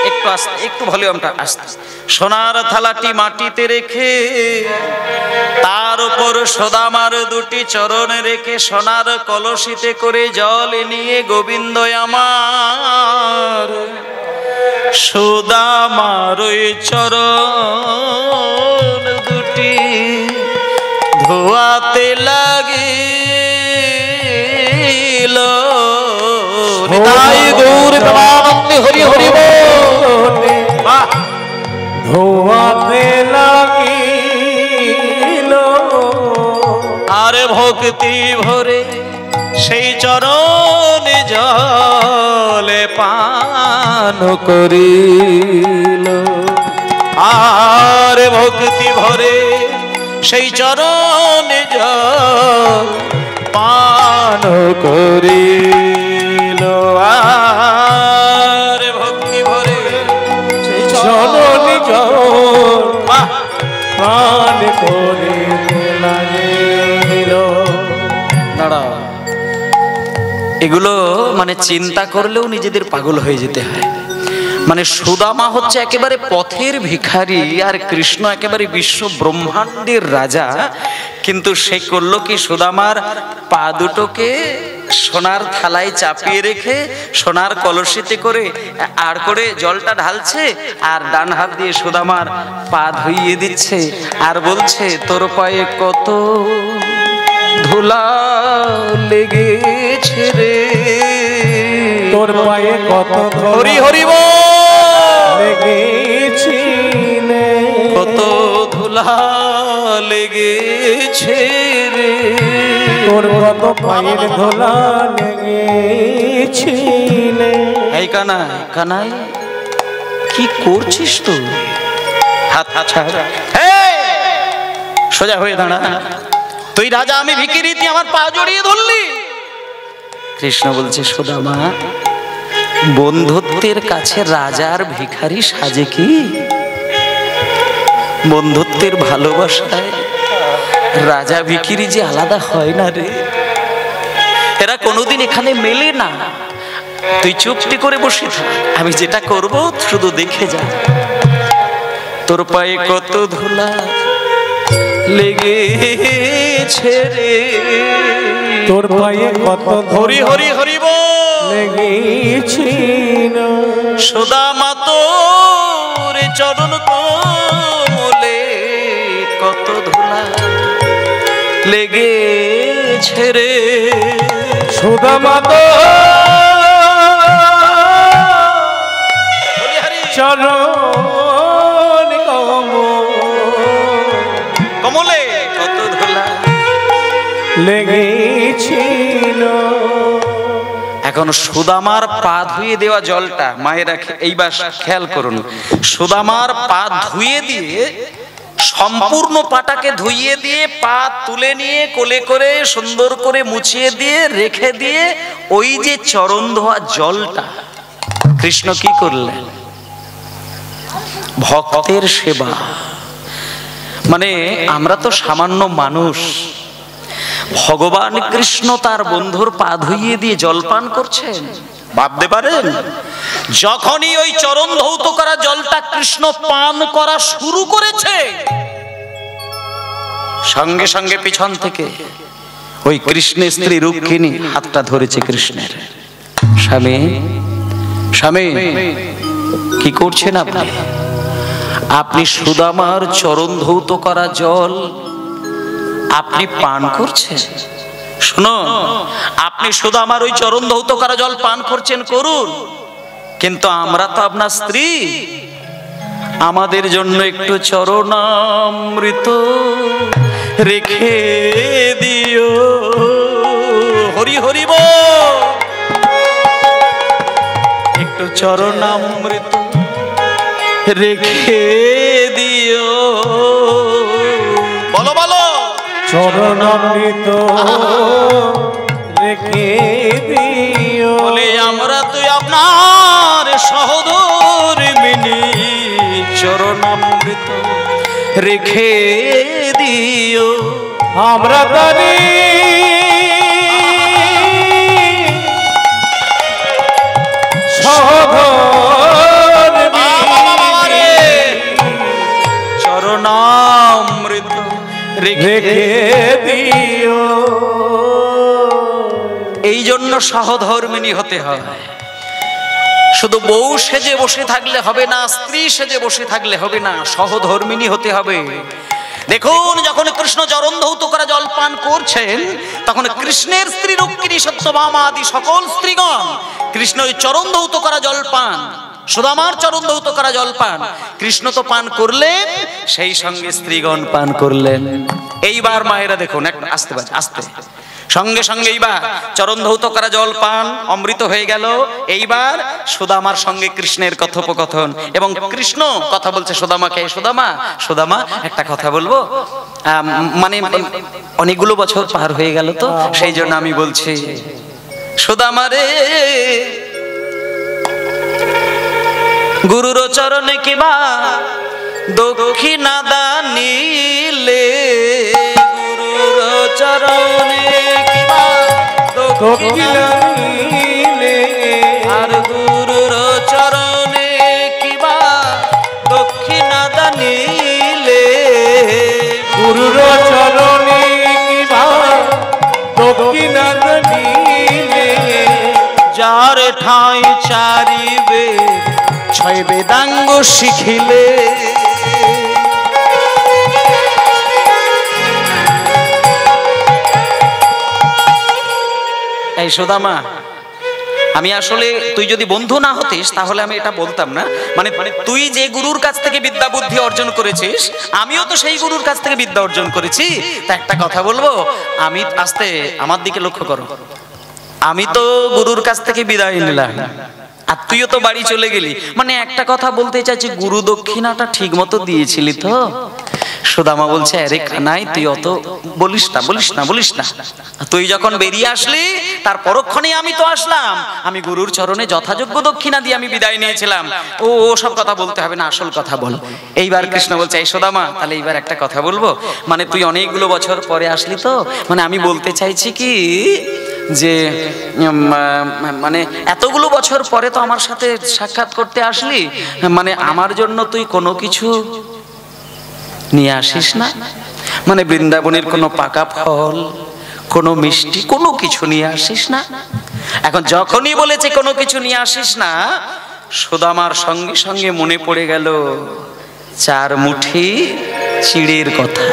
একটু আস্তে, একটু ভলিউমটা আস্তে, সোনার থালাটি মাটিতে রেখে তার উপর সুদামার দুটি চরণ রেখে সোনার কলসিতে করে জল নিয়ে গোবিন্দ আমার সুদামার ওই চরণ দুটি ধোয়াতে লাগিল। নিতাই গৌর প্রেমানন্দে হরি হরি বল। ধোয়াতে লাগিল আরে ভক্তি ভরে সেই চরণ জলে পান করিল, আর ভক্তি ভরে সেই চরণ জল পান করিল, আর ভক্তি ভরে সেই চরণ জল পান করিতে লাগিল। এগুলো মানে চিন্তা করলেও নিজেদের পাগল হয়ে যেতে হয়। মানে সুদামা হচ্ছে একেবারে পথের ভিখারি আর কৃষ্ণ একেবারে বিশ্ব ব্রহ্মাণ্ডের রাজা, কিন্তু সে করলো কি সুদামার পা দুটোকে সোনার থালায় চাপিয়ে রেখে সোনার কলসিতে করে আর করে জলটা ঢালছে আর ডান হাত দিয়ে সুদামার পা ধুইয়ে দিচ্ছে আর বলছে তোর পায়ে কত ধুলা লেগেছে রে, তোর পায়ে কত হরি হরি লেগেছি, কত ধুলা লেগেছে রে, তোর কত পায়ের ধুলা লেগেছি। এই কানাই কানাই কি করছিস তুই? হাত হাত ছাড়, সোজা হয়ে দাঁড়া। তুই রাজা, আমি ভিখিরি, তুই আমার পা জড়িয়ে ধরলি। কৃষ্ণ বলছে সুদামা, বন্ধুত্বের কাছে রাজার ভিখারি সাজে কি? বন্ধুত্বের ভালোবাসায় রাজা ভিখিরি যে আলাদা হয় না রে, এরা কোনোদিন এখানে মেলে না। তুই চুপটি করে বসে থাক, আমি যেটা করব শুধু দেখে যা। তোর পায়ে কত ধুলা লেগেছে রে, তোর পায়ে কত হরি হরি হরি লেগেছি, সুদামা তোর চরণ কমলে কত ধুলা লেগেছে রে, সুদামা চরণ কমলে কত ধুলা লেগেছিল। এখন সুদামার পা ধুয়ে দেওয়া জলটা মায়েরা এইবার খেয়াল করুন, সুদামার পা ধুয়ে দিয়ে সম্পূর্ণ পাটাকে ধুইয়ে দিয়ে পা তুলে নিয়ে কোলে করে সুন্দর করে মুছিয়ে দিয়ে রেখে দিয়ে ওই যে চরণ ধোয়া জলটা কৃষ্ণ কি করলেন? ভক্তের সেবা। মানে আমরা তো সামান্য মানুষ, ভগবান কৃষ্ণ তার বন্ধুর পা ধুইয়ে দিয়ে জলপান করছেন, ভাবতে পারেন? যখনই ওই চরণ ধৌত করা জলটা কৃষ্ণ পান করা শুরু করেছে, সঙ্গে সঙ্গে পিছন থেকে ওই কৃষ্ণের স্ত্রী রুক্মিণী হাতটা ধরেছে কৃষ্ণের। স্বামী স্বামী কি করছেন আপনি? আপনি সুদামার চরণ ধৌত করা জল আপনি পান করছেন। শুনুন, আপনি সুদামার ওই চরণ ধৌত করা জল পান করছেন, করুন, কিন্তু আমরা তো আপনার স্ত্রী, আমাদের জন্য একটু চরণামৃত রেখে দিও। হরি হরি বল। একটু চরণামৃত রেখে দিও। বলো বলো। চরণামৃত রেখে দিও। বলে আমরা তুই আপনার সহধর্মিনী, চরণামৃত রেখে দিও। আমরা তারি সহধর চরণামৃত রেখে দিও। এই জন্য সহধর্মিণী হতে হয়। শুধু বউ সেজে বসে থাকলে হবে না, স্ত্রী সেজে বসে থাকলে হবে না, সহধর্মিণী হতে হবে। দেখুন, যখন কৃষ্ণ চরণ ধৌত করা জল পান করছেন, তখন কৃষ্ণের স্ত্রী রুক্মিণী, সত্যভামা আদি সকল স্ত্রীগণ কৃষ্ণ ওই চরণ ধৌত করা জল পান, সুদামার চরণ ধৌত করা জল পান, কৃষ্ণ তো পান করলেন, সেই সঙ্গে স্ত্রীগণ পান করলেন। এইবার মায়েরা দেখুন, একটা আস্তে আস্তে সঙ্গে সঙ্গে এইবার চরণ ধৌত করা জল পান অমৃত হয়ে গেল। এইবার সুদামার সঙ্গে কৃষ্ণের কথোপকথন, এবং কৃষ্ণ কথা বলছে সুদামাকে, সুদামা সুদামা একটা কথা বলবো, মানে অনেকগুলো বছর পার হয়ে গেল তো, সেই জন্য আমি বলছি, সুদামা রে, গুরুর চরণে কিবা দক্ষিণা দানিলে, গুরুর চরণে কিবা দক্ষিণা দিলে, আর গুরুর চরণে কিবা দক্ষিণা দানিলে, গুরুর চরণে কিবা দক্ষিণা দিলে, যার ঠাঁই চারিবে ছয় বেদাঙ্গ শিখিলে। এই সুদামা, আমি আসলে, তুই যদি বন্ধু না হতিস তাহলে আমি এটা বলতাম না, মানে তুই যে গুরুর কাছ থেকে বিদ্যা বুদ্ধি অর্জন করেছিস, আমিও তো সেই গুরুর কাছ থেকে বিদ্যা অর্জন করেছি। তা একটা কথা বলবো, আমি আস্তে, আমার দিকে লক্ষ্য করো, আমি তো গুরুর কাছ থেকে বিদায় নিলাম, আর তুইও তো বাড়ি চলে গেলি, মানে একটা কথা বলতে চাইছি, গুরু দক্ষিণাটা ঠিক মতো দিয়েছিলি তো? সুদামা বলছে, আরে কানাই, তুই অত বলিস না, বলিস না। তুই যখন বেরিয়ে আসলি তার পরক্ষণে আমি তো আসলাম, আমি গুরুর চরণে যথাযোগ্য দক্ষিণা দিয়ে আমি বিদায় নিয়েছিলাম। ও সব কথা বলতে হবে না, আসল কথা বল। এইবার কৃষ্ণ বলছে, এই সুদামা, তাহলে এইবার একটা কথা বলবো, মানে তুই অনেকগুলো বছর পরে আসলি তো, মানে আমি বলতে চাইছি কি যে মানে এতগুলো বছর পরে তো আমার সাথে সাক্ষাৎ করতে আসলি, মানে আমার জন্য তুই কোনো কিছু নিয়ে আসিস না? মানে বৃন্দাবনের কোনো পাকা ফল, কোনো মিষ্টি, কোনো কিছু নিয়ে আসিস না? এখন যখনই বলেছে কোনো কিছু নিয়ে আসিস না, সুদামার সঙ্গে সঙ্গে মনে পড়ে গেল 4 মুঠি চিড়ের কথা।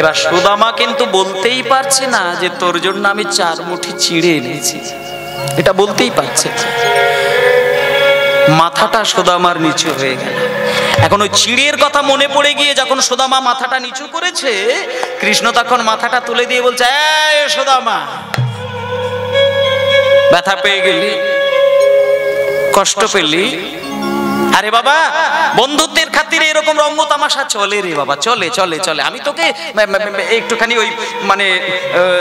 এবার সুদামা কিন্তু বলতেই পারছে না যে তোর জন্য আমি 4 মুঠি চিড়ে এনেছি, এটা বলতেই পারছে। মাথাটা সুদামার নিচু হয়ে গেল। এখন ওই চিড়ের কথা মনে পড়ে গিয়ে যখন সুদামা মাথাটা নিচু করেছে, কৃষ্ণ তখন মাথাটা তুলে দিয়ে বলছে, এই সুদামা, ব্যথা পেয়ে গেলি, কষ্ট পেলি? আরে বাবা, বন্ধুত্বের খাতিরে এরকম রঙ্গ তামাশা চলে রে বাবা, চলে। আমি তোকে একটুখানি ওই মানে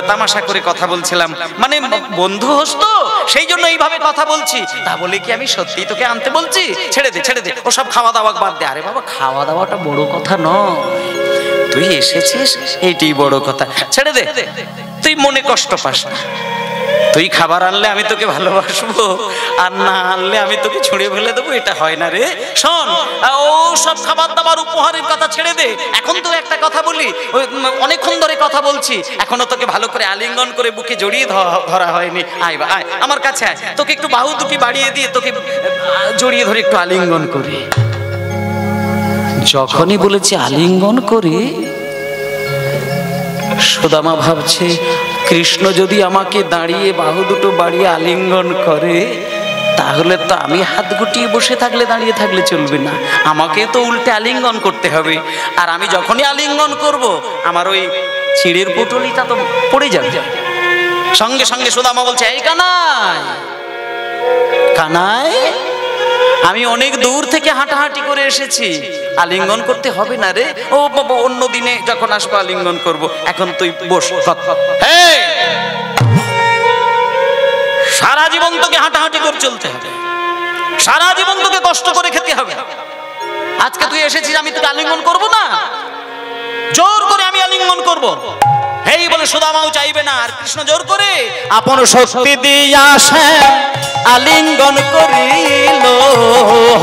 তামাশা করে কথা বলছিলাম, মানে বন্ধু হোস তো, সেই জন্য এইভাবে কথা বলছি। তা বলে কি আমি সত্যি তোকে আনতে বলছি? ছেড়ে দে, ওসব খাওয়া দাওয়া বাদ দে। আরে বাবা, খাওয়া দাওয়াটা বড় কথা নয়, তুই এসেছিস এইটাই বড় কথা। ছেড়ে দে, তুই মনে কষ্ট পাস না। তুই খাবার আনলে আমি তোকে ভালোবাসবো, আর না আনলে আমি তোকে ছুঁড়ে ফেলে দেবো, এটা হয় না রে। শোন, ও সব খাবার দাবার উপহারের কথা ছেড়ে দে। এখন তো একটা কথা বলি, অনেকক্ষণ ধরে কথা বলছি, এখনো তোকে ভালো করে আলিঙ্গন করে বুকে জড়িয়ে ধরা হয়নি। আয় আমার কাছে আয়, তোকে একটু বাহু দুটি বাড়িয়ে দিয়ে তোকে জড়িয়ে ধরে একটু আলিঙ্গন করি। যখনই বলেছি আলিঙ্গন করি, সুদামা ভাবছে, কৃষ্ণ যদি আমাকে দাঁড়িয়ে বাহু দুটো বাড়িয়ে আলিঙ্গন করে, তাহলে তো আমি হাত গুটিয়ে বসে থাকলে, দাঁড়িয়ে থাকলে চলবে না, আমাকে তো উল্টে আলিঙ্গন করতে হবে। আর আমি যখনই আলিঙ্গন করব, আমার ওই চিড়ের পুটুলিটা তো পড়ে যাবে। সঙ্গে সঙ্গে সুদামা বলছে, এই কানাই, আমি অনেক দূর থেকে হাঁটাহাঁটি করে এসেছি, আলিঙ্গন করতে হবে না রে। ও বাবা, অন্য দিনে যখন আসবো আলিঙ্গন করব, এখন তুই বস। সারা জীবন তোকে হাঁটাহাঁটি করে চলতে হবে, সারা জীবন তোকে কষ্ট করে খেতে হবে। আজকে তুই এসেছিস, আমি তোকে আলিঙ্গন করবো না? করব। এই বলে সুদামাও চাইবে না, আর কৃষ্ণ জোর করে আপন শক্তি দিয়া শ্যাম আলিঙ্গন করিল।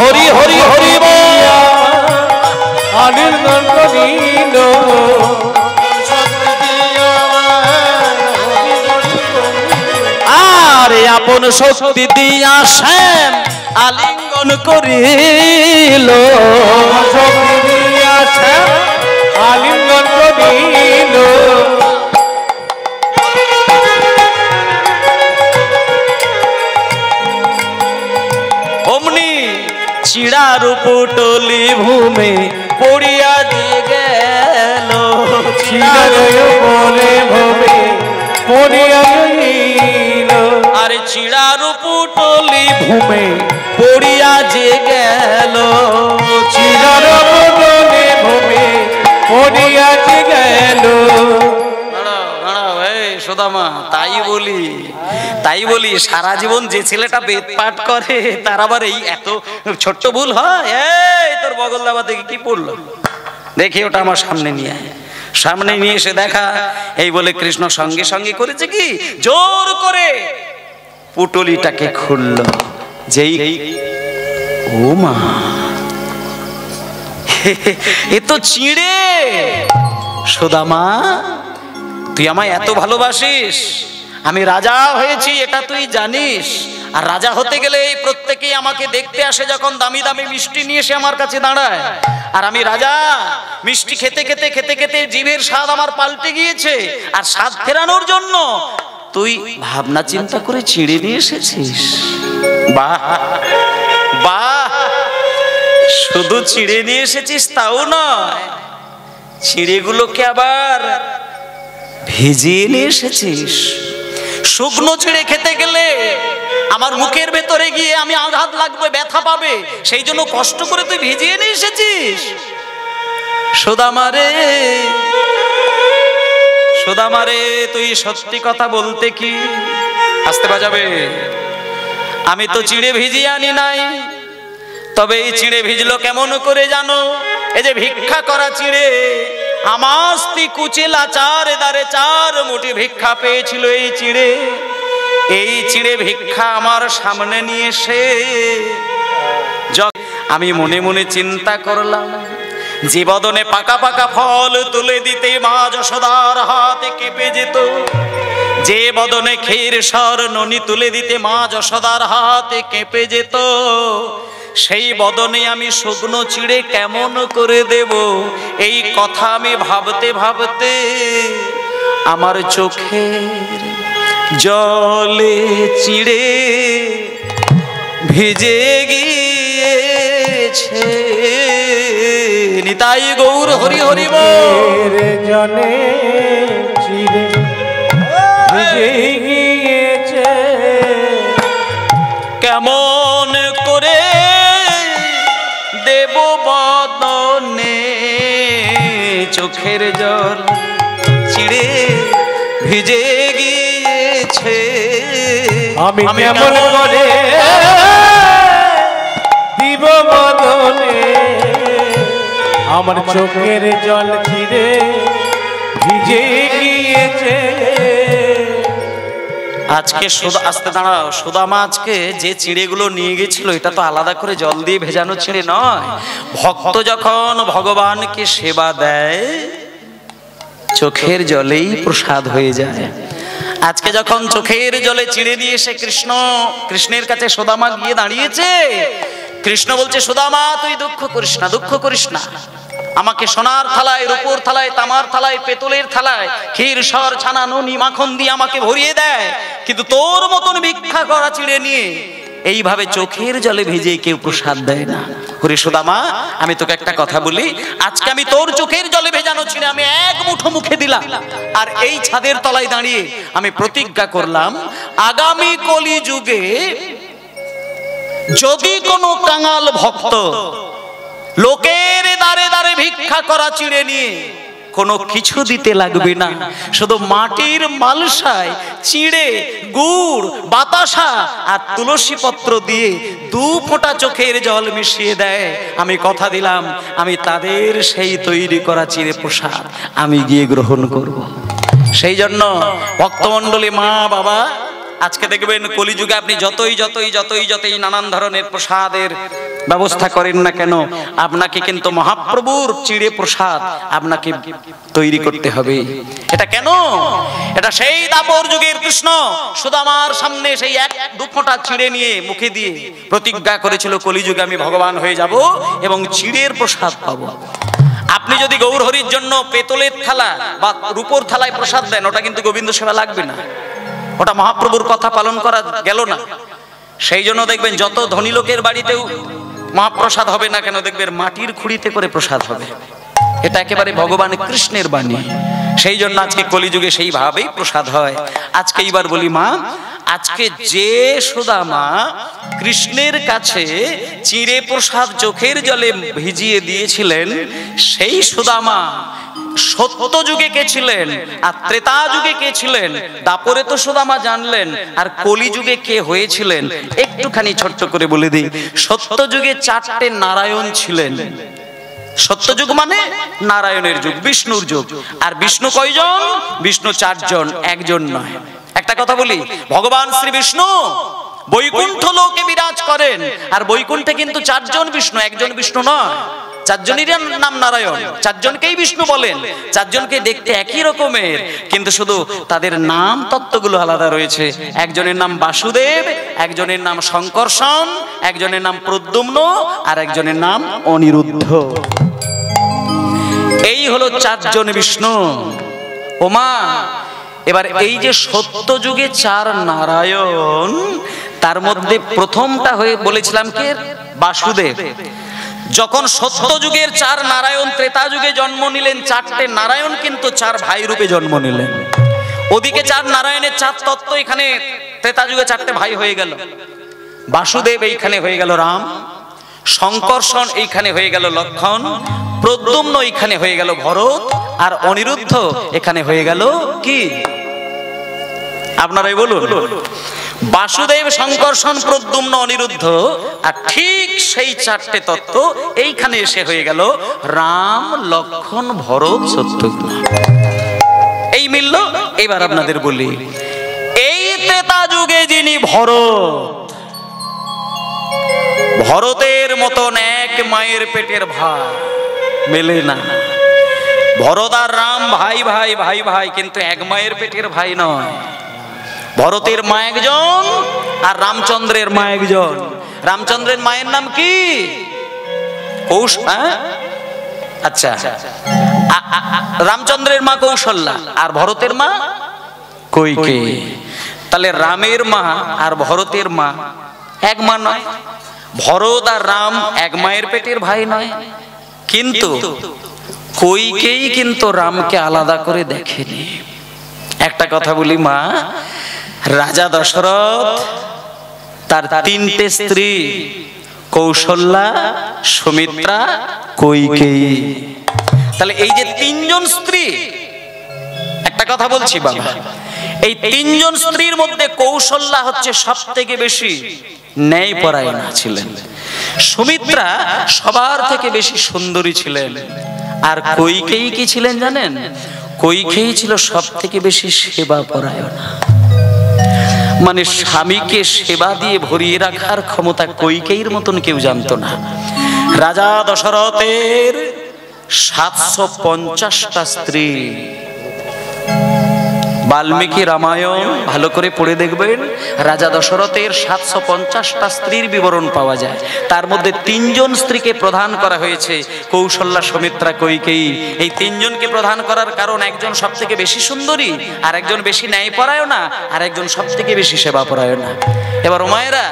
হরি হরি হরি বল, আলিঙ্গন করিল। আরে আপন শক্তি দিয়া শ্যাম আলিঙ্গন করিল। শক্তি দিয়া শ্যাম আলিঙ্গন করিল। অমনি চিড়ার পুটলি ভূমে পড়িয়া দিয়ে গেল। চিড়ার উপরে ভূমে পড়িয়া গেল। আরে চিড়ার পুটলি ভূমে পড়িয়া যে গেল। চিড়ার উপরে ভূমে পড়িয়া যে গেল। সুদামা, তাই বলি সারা জীবন যে ছেলেটা বেদ পাঠ করে তার আবার এই এত ছোট্ট ভুল হয়। এই তোর বগল দাবা থেকে কি পড়লো দেখি, ওটা আমার সামনে নিয়ে আয়। সামনে নিয়ে এসে দেখা, এই বলে কৃষ্ণ সঙ্গে সঙ্গে করেছে কি, জোর করে পুটলিটাকে খুললো। যেই ও মা, এ তো চিড়ে। সুদামা, তুই আমায় এত ভালোবাসিস, আমি রাজা হয়েছি এটা তুই জানিস। আর রাজা হতে গেলে এই প্রত্যেকেই আমাকে দেখতে আসে, যখন দামি দামি মিষ্টি নিয়ে এসে আমার কাছে দাঁড়ায়। আর আমি রাজা, মিষ্টি খেতে খেতে খেতে খেতে জিভের স্বাদ আমার পাল্টে গিয়েছে। আর স্বাদ ফেরানোর জন্য তুই ভাবনা চিন্তা করে চিড়ে নিয়ে এসেছিস। বাহ বাহ, শুধু চিড়ে নিয়ে এসেছিস তাও নয়, চিড়েগুলোকে আবার ভিজিয়ে নিয়ে এসেছিস। শুকনো চিড়ে খেতে গেলে আমার মুখের ভেতরে গিয়ে আমি আঘাত লাগবে, ব্যথা পাবে, সেই জন্য কষ্ট করে তুই ভিজিয়ে নিয়ে এসেছিস। সুদামারে, সুদামারে, তুই সত্যি কথা বলতে কি, আসতে বাজাবে, আমি তো চিড়ে ভিজিয়ে আনি নাই। তবে এই চিড়ে ভিজলো কেমন করে জানো? এই যে ভিক্ষা করা চিড়ে, আমাস্তি কুচিলা চার দারে চার মুঠি ভিক্ষা পেয়েছিল এই চিড়ে। এই চিড়ে ভিক্ষা আমার সামনে নিয়ে এসে আমি মনে মনে চিন্তা করলাম, যে বদনে পাকা পাকা ফল তুলে দিতে মা যশোদার হাতে কেঁপে যেত, যে বদনে ক্ষীর সর ননি তুলে দিতে মা যশোদার হাতে কেঁপে যেত, সেই বদনে আমি শুকনো চিড়ে কেমন করে দেব? এই কথা আমি ভাবতে ভাবতে আমার চোখের জলে চিড়ে ভিজে গিয়েছে। নিতাই গৌর হরি হরি বল। জলে চিড়ে ভিজে গিয়েছে, কেমন করে দেব বদনে চোখের জল চিড়ে ভিজে গিয়েছে। আমি কেমন করে দিব বদনে আমার চোখের জল চিড়ে ভিজে গিয়েছে। আজকে আস্তে দাঁড়াও, সুদামা আজকে যে চিড়েগুলো নিয়ে গেছিল এটা তো আলাদা করে জল দিয়ে ভেজানো চিড়ে নয়। ভক্ত যখন ভগবানকে সেবা দেয় চোখের জলেই প্রসাদ হয়ে যায়। আজকে যখন চোখের জলে চিড়ে নিয়ে এসে কৃষ্ণের কাছে সুদামা গিয়ে দাঁড়িয়েছে, কৃষ্ণ বলছে, সুদামা তুই দুঃখ করিস না, দুঃখ করিস না। আমাকে সোনার থালায়, রূপোর থালায়, তামার থালায়, পেতলের থালায় ক্ষীর সর ছানা ননি মাখন দিয়ে আমাকে ভরিয়ে দেয়, কিন্তু তোর মতন ভিক্ষা করা চিড়ে নিয়ে এইভাবে চোখের জলে ভেজে কেউ প্রসাদ দেয় না। হরি সুদামা, আমি তোকে একটা কথা বলি, আজকে আমি তোর চোখের জলে ভেজানো চিড়ে আমি এক মুঠো মুখে দিলাম, আর এই ছাদের তলায় দাঁড়িয়ে আমি প্রতিজ্ঞা করলাম, আগামী কলি যুগে যদি কোনো কাঙাল ভক্ত লোকের দ্বারে দ্বারে ভিক্ষা করা চিড়ে নিয়ে কোনো কিছু দিতে লাগবে না, শুধু মাটির মালসায় চিড়ে, গুড়, বাতাসা আর তুলসী পত্র দিয়ে 2 ফোঁটা চোখের জল মিশিয়ে দেয়। আমি কথা দিলাম, আমি তাদের সেই তৈরি করা চিড়ে প্রসাদ আমি গিয়ে গ্রহণ করব। সেই জন্য ভক্তমণ্ডলী, মা বাবা, আজকে দেখবেন কলিযুগে আপনি যতই নানান ধরনের প্রসাদের ব্যবস্থা করেন না কেন, আপনাকে কিন্তু মহাপ্রভুর চিড়ে প্রসাদ আপনাকে তৈরি করতে হবে। এটা কেন? এটা সেই দাপর যুগের কৃষ্ণ সুদামার সামনে সেই 1-2 ফোঁটা চিড়ে নিয়ে মুখে দিয়ে প্রতিজ্ঞা করেছিল, কলিযুগে আমি ভগবান হয়ে যাব এবং চিড়ের প্রসাদ পাবো। আপনি যদি গৌর হরির জন্য পেতলের থালা বা রূপোর থালায় প্রসাদ দেন, ওটা কিন্তু গোবিন্দ সেবা লাগবে না, ওটা মহাপ্রভুর কথা পালন করা গেল না। সেই জন্য দেখবেন যত ধনী লোকের বাড়িতেও মহাপ্রসাদ হবে না কেন, দেখবেন মাটির খুঁড়িতে করে প্রসাদ হবে। এটা একেবারে ভগবান কৃষ্ণের বাণী। সেই জন্য আজকে কলিযুগে সেইভাবেই প্রসাদ হয়। আজকে এইবার বলি মা, আজকে যে সুদামা কৃষ্ণের কাছে চিড়ে প্রসাদ চোখের জলে ভিজিয়ে দিয়েছিলেন, সেই সুদামা সত্য যুগে কে ছিলেন আর ত্রেতা যুগে কে ছিলেন, দাপরে তো সুদামা জানলেন, আর কলিযুগে কে হয়েছিলেন একটুখানি ছোট্ট করে বলে দিই। সত্য যুগে 4টে নারায়ণ ছিলেন। সত্যযুগ মানে নারায়ণের যুগ, বিষ্ণুর যুগ। আর বিষ্ণু কয়জন? বিষ্ণু 4 জন, একজন নয়। একটা কথা বলি, ভগবান শ্রী বিষ্ণু বৈকুণ্ঠ লোকে বিরাজ করেন, আর বৈকুণ্ঠে কিন্তু 4 জন বিষ্ণু, একজন বিষ্ণু নয়। 4 জনেরই নাম নারায়ণ, 4 জনকেই বিষ্ণু বলেন। 4 জনকে দেখতে একই রকমের, কিন্তু শুধু তাদের নাম তত্ত্বগুলো আলাদা রয়েছে। একজনের নাম বাসুদেব, একজনের নাম শঙ্কর্ষণ, একজনের নাম প্রদ্যুম্ন, আর একজনের নাম অনিরুদ্ধ। এই হলো 4 জন বিষ্ণু। ওমা, এবার এই যে সত্য যুগে 4 নারায়ণ, তার মধ্যে প্রথমটা হয়ে বলেছিলাম কে? বাসুদেব। যখন সত্য যুগের 4 নারায়ণ ত্রেতা যুগে জন্ম নিলেন, 4টে নারায়ণ কিন্তু 4 ভাই রূপে জন্ম নিলেন। ওদিকে 4 নারায়ণের 4 তত্ত্ব, এখানে ত্রেতা যুগে 4টে ভাই হয়ে গেল। বাসুদেব এইখানে হয়ে গেল রাম, শঙ্কর্ষণ এইখানে হয়ে গেল লক্ষণ, প্রদ্যুম্ন এইখানে হয়ে গেল ভরত, আর অনিরুদ্ধ এখানে হয়ে গেল কি? আপনারাই বলুন। বাসুদেব, শঙ্কর্ষণ, প্রদ্যুম্ন, অনিরুদ্ধ, আর ঠিক সেই 4টে তত্ত্ব এইখানে এসে হয়ে গেল রাম, লক্ষণ, ভরত, শত্রুঘ্ন। এই মিলল। এবার আপনাদের বলি, এই ত্রেতা যুগে যিনি ভরতের মতন এক মায়ের পেটের ভাই, মেলে না। ভরত আর রাম ভাই ভাই ভাই ভাই, কিন্তু এক মায়ের পেটের ভাই নয়। ভরতের মা একজন আর রামচন্দ্রের মা একজন। রামচন্দ্রের মায়ের নাম কি? আচ্ছা, রামচন্দ্রের মা কৌশল্যা আর ভরতের মা কইকেয়ী। তাহলে রামের মা আর ভরতের মা এক মা নয়। ভরত আর রাম এক মায়ের পেটের ভাই নয়, কিন্তু কইকেয়ী কিন্তু রামকে আলাদা করে দেখেনি। একটা কথা বলি মা, রাজা দশরথ তার 3টে স্ত্রী, কৌশল্যা, সুমিত্রা, কইকেয়ী। তাহলে এই যে 3 জন স্ত্রী, একটা কথা বলছি বাবা, এই 3 জন স্ত্রীর মধ্যে কৌশল্যা হচ্ছে সব থেকে বেশি ন্যায়পরায়ণা ছিলেন, সুমিত্রা সবার থেকে বেশি সুন্দরী ছিলেন, আর কইকেয়ী কি ছিলেন জানেন? কইকেয়ী ছিল সব থেকে বেশি সেবা পরায়ণা। মানে স্বামীকে সেবা দিয়ে ভরিয়ে রাখার ক্ষমতা কইকেয়ীর মতন কেউ জানতো না। রাজা দশরথের 750টা স্ত্রী। বাল্মীকি রামায়ণ ভালো করে পড়ে দেখবেন, রাজা দশরথের 750টা স্ত্রীর বিবরণ পাওয়া যায়। তার মধ্যে 3 জন স্ত্রীকে প্রদান করা হয়েছে, কৌশল্যা, সুমিত্রা, কইকেয়ী। এই 3 জনকে প্রদান করার কারণ, একজন সব থেকে বেশি সুন্দরী, আর একজন বেশি ন্যায়পরায়ণা, আর একজন সব থেকে বেশি সেবাপরায়ণা। এবার ওমায়েরা,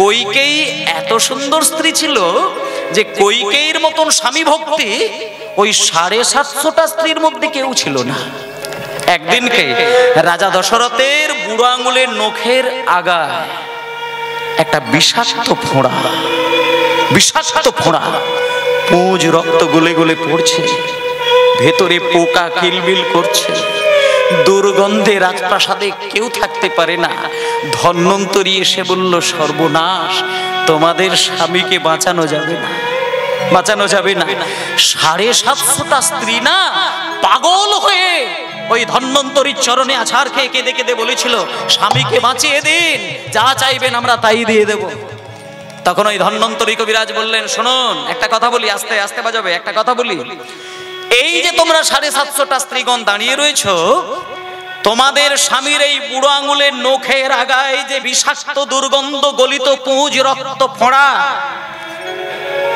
কইকেয়ী এত সুন্দর স্ত্রী ছিল যে কইকেয়ীর মতন স্বামী ভক্তি ওই 750টা স্ত্রীর মধ্যে কেউ ছিল না। একদিনকে রাজা দশরথের বুড়ো আঙুলের নখের আগায় একটা বিষাক্ত ফোঁড়া, পুঁজ রক্ত গলে গলে পড়ছে। ভেতরে পোকা কিলবিল করছে, দুর্গন্ধে রাজপ্রাসাদে কেউ থাকতে পারে না। ধন্বন্তরী এসে বলল, সর্বনাশ, তোমাদের স্বামীকে বাঁচানো যাবে না, বাঁচানো যাবে না। 750টা স্ত্রী না পাগল হয়ে ওই ধন্বন্তরীর চরণে আছাড় খেয়ে কেঁদে কেঁদে বলেছিল, স্বামীকে বাঁচিয়ে দিন, যা চাইবেন আমরা তাই দিয়ে দেব। তখন ওই ধন্বন্তরী কবিরাজ বললেন, শুনুন একটা কথা বলি, আস্তে আস্তে বাজাবে, একটা কথা বলি। এই যে তোমরা 750টা স্ত্রীগণ দাঁড়িয়ে রয়েছো, তোমাদের স্বামীর এই বুড়ো আঙুলের নখের আগায় যে বিষাক্ত দুর্গন্ধ গলিত পুঁজ রক্ত ফোঁড়া,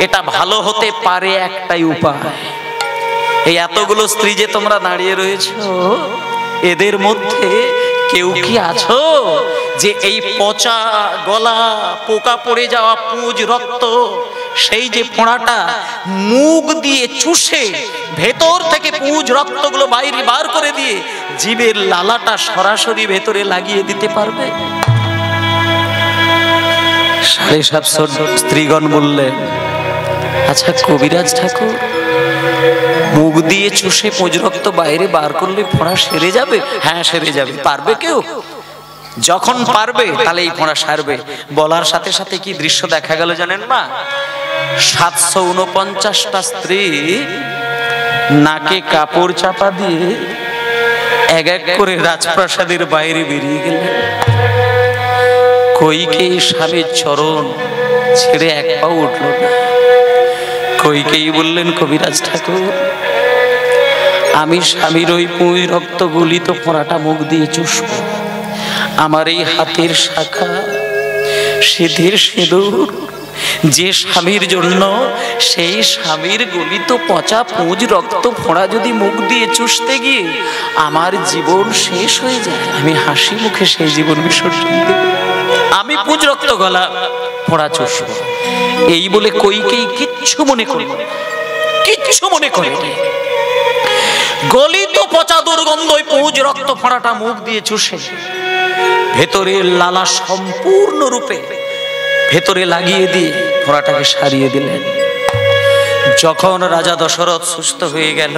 এটা ভালো হতে পারে একটাই উপায়। এই এতগুলো স্ত্রী যে তোমরা দাঁড়িয়ে রয়েছো, এদের মধ্যে কেউ কি আছো যে এই পচা গলা পোকা পড়ে যাওয়া পুঁজ রক্ত, সেই যে ফোঁড়াটা মুখ দিয়ে চুষে ভেতর থেকে পুঁজ রক্তগুলো বাইরে বার করে দিয়ে জীবের লালাটা সরাসরি ভেতরে লাগিয়ে দিতে পারবে? 750 স্ত্রীগণ বললেন, আচ্ছা কবিরাজ ঠাকুর, মুখ দিয়ে চুষে পুঁজ রক্ত বাইরে বার করলে ফোঁড়া সেরে যাবে? হ্যাঁ সেরে যাবে। পারবে কেউ? যখন পারবে তাহলে এই ফোঁড়া সারবে। বলার সাথে সাথে কি দৃশ্য দেখা গেল জানেন মা? 749টা স্ত্রী নাকে কাপড় চাপা দিয়ে এক এক করে রাজপ্রাসাদের বাইরে বেরিয়ে গেলেন। কইকেয়ী স্বামীর চরণ ছেড়ে এক পাও উঠল না। কইকেয়ী বললেন, কবিরাজ ঠাকুর, আমি স্বামীর ওই পুঁজ রক্ত গলিত ফোঁড়াটা মুখ দিয়ে চুষব। আমার এই হাতের শাখা, সিঁথির সিঁদুর, যে স্বামীর জন্য, সেই স্বামীর গলিত পচা পুঁজ রক্ত ফোঁড়া যদি মুখ দিয়ে চুষতে গিয়ে আমার জীবন শেষ হয়ে যায়, আমি হাসি মুখে সেই জীবন বিসর্জন দেব। আমি পুঁজ রক্ত গলা ফোঁড়া চুষব। এই বলে কইকেই কিচ্ছু মনে করে, কিচ্ছু মনে করে গলিত পচা দুর্গন্ধ ওই পুঁজ রক্ত ফোঁড়াটা মুখ দিয়ে চুষে ভেতরের লালা সম্পূর্ণ রূপে ভেতরে লাগিয়ে দিয়ে ফোঁড়াটাকে সারিয়ে দিলেন। যখন রাজা দশরথ সুস্থ হয়ে গেল,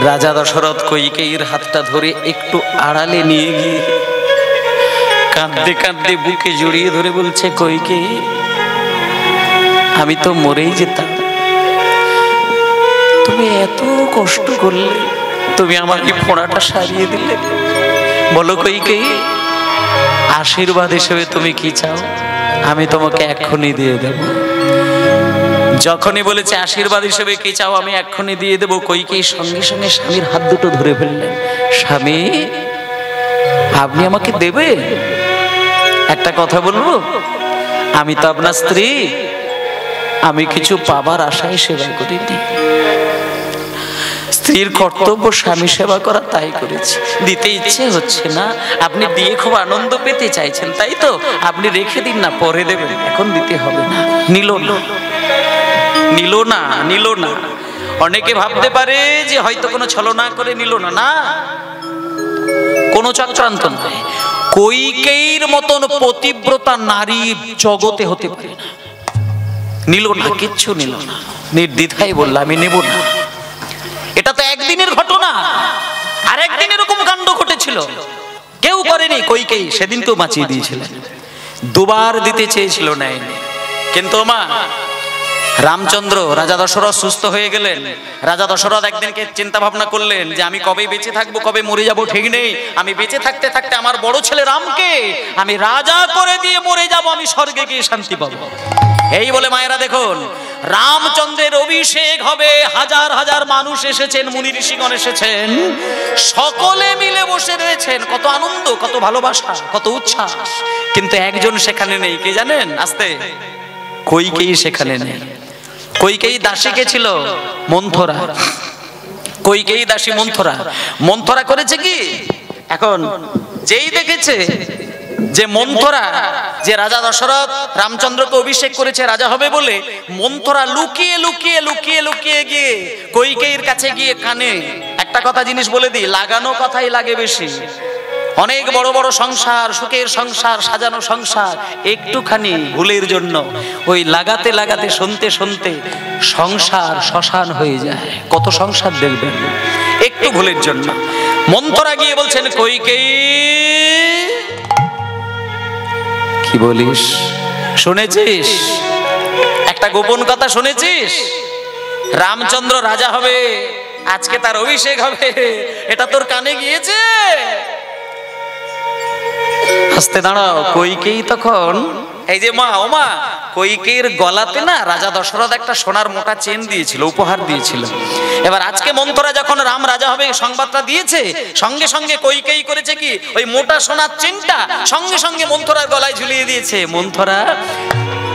রাজা দশরথ কইকেয়ীর হাতটা ধরে একটু আড়ালে নিয়ে গিয়ে কাঁদতে কাঁদতে বুকে জড়িয়ে ধরে বলছে, কইকেয়ী, আমি তো মরেই যেতাম, তুমি এত কষ্ট করলে, তুমি আমার এই ফোঁড়াটা সারিয়ে দিলে। বলো কইকেয়ী, আশীর্বাদ হিসেবে তুমি কি চাও? আমি তোমাকে এক্ষুনি দিয়ে দেব। যখনই বলেছে আশীর্বাদ হিসেবে কি চাও, আমি এক্ষুনি দিয়ে দেব, কইকেয়ী সঙ্গে সঙ্গে স্বামীর হাত দুটো ধরে ফেললেন। স্বামী, আপনি আমাকে দেবে? একটা কথা বলবো, আমি তো আপনার স্ত্রী, আমি কিছু পাবার আশায় সেবা করিনি। স্ত্রীর কর্তব্য স্বামী সেবা করা, তাই করেছি। দিতে ইচ্ছে হচ্ছে না, আপনি দিয়ে খুব আনন্দ পেতে চাইছেন, তাই তো? আপনি রেখে দিন না, পরে দেবেন, এখন দিতে হবে না। নিল না, নিল না, নিল না। অনেকে ভাবতে পারে যে হয়তো কোনো ছলনা করে নিল না। না, কোনো চক্রান্ত নয়। কইকেয়ীর মতন পতিব্রতা নারী জগতে হতে পারে না। নিল না, কিচ্ছু নিল না, নির্দ্বিধায় বলল, আমি নেব না। এটা তো একদিনের ঘটনা, আর একদিন এরকম কাণ্ড ঘটেছিল, কেউ করেনি। কইকেয়ী সেদিনকেও বাঁচিয়ে দিয়েছিলেন, দুবার দিতে চেয়েছিল, নেয়নি। কিন্তু মা, রামচন্দ্র, রাজা দশরথ সুস্থ হয়ে গেলেন। রাজা দশরথ একদিনকে চিন্তা ভাবনা করলেন যে আমি কবে বেঁচে থাকবো, কবে মরে যাবো ঠিক নেই। আমি বেঁচে থাকতে থাকতে আমার বড় ছেলে রামকে আমি রাজা করে দিয়ে মরে যাব, আমি স্বর্গে গিয়ে শান্তি পাবো। এই বলে মায়েরা দেখুন, রামচন্দ্রের অভিষেক হবে। হাজার হাজার মানুষ এসেছেন, মুনি ঋষিগণ এসেছেন, সকলে মিলে বসে রয়েছেন। কত আনন্দ, কত ভালোবাসা, কত উচ্ছ্বাস। কিন্তু একজন সেখানে নেই, কে জানেন? আস্তে, কইকেয়ী সেখানে নেই। কইকেয়ী দাসী কে ছিল? মন্থরা। কইকেয়ী দাসী মন্থরা। মন্থরা করেছে কি, এখন যেই দেখেছে যে মন্থরা, যে রাজা দশরথ রামচন্দ্রকে অভিষেক করেছে রাজা হবে বলে, মন্থরা লুকিয়ে লুকিয়ে লুকিয়ে লুকিয়ে গিয়ে কইকেয়ীর কাছে গিয়ে কানে একটা কথা জিনিস বলে দিই, লাগানো কথাই লাগে বেশি। অনেক বড় বড় সংসার, সুখের সংসার, সাজানো সংসার, একটুখানি ভুলের জন্য ওই লাগাতে লাগাতে শুনতে শুনতে সংসার শ্মশান হয়ে যায়। কত সংসার দেখবেন একটু ভুলের জন্য। মন্থরা গিয়ে বলছেন কইকেয়ী, কি বলিস? শুনেছিস একটা গোপন কথা? শুনেছিস রামচন্দ্র রাজা হবে, আজকে তার অভিষেক হবে, এটা তোর কানে গিয়েছে? হাসতে দাঁড়াও। কইকেয়ী তখন এই যে মা, ও মা, কইকেয়ীর গলাতে না রাজা দশরথ একটা সোনার মোটা চেন দিয়েছিল, উপহার দিয়েছিল। এবার আজকে মন্থরা যখন রাম রাজা হবে সংবাদটা দিয়েছে, সঙ্গে সঙ্গে কইকেয়ী করেছে কি, ওই মোটা সোনার চেনটা সঙ্গে সঙ্গে মন্থরার গলায় ঝুলিয়ে দিয়েছে। মন্থরা,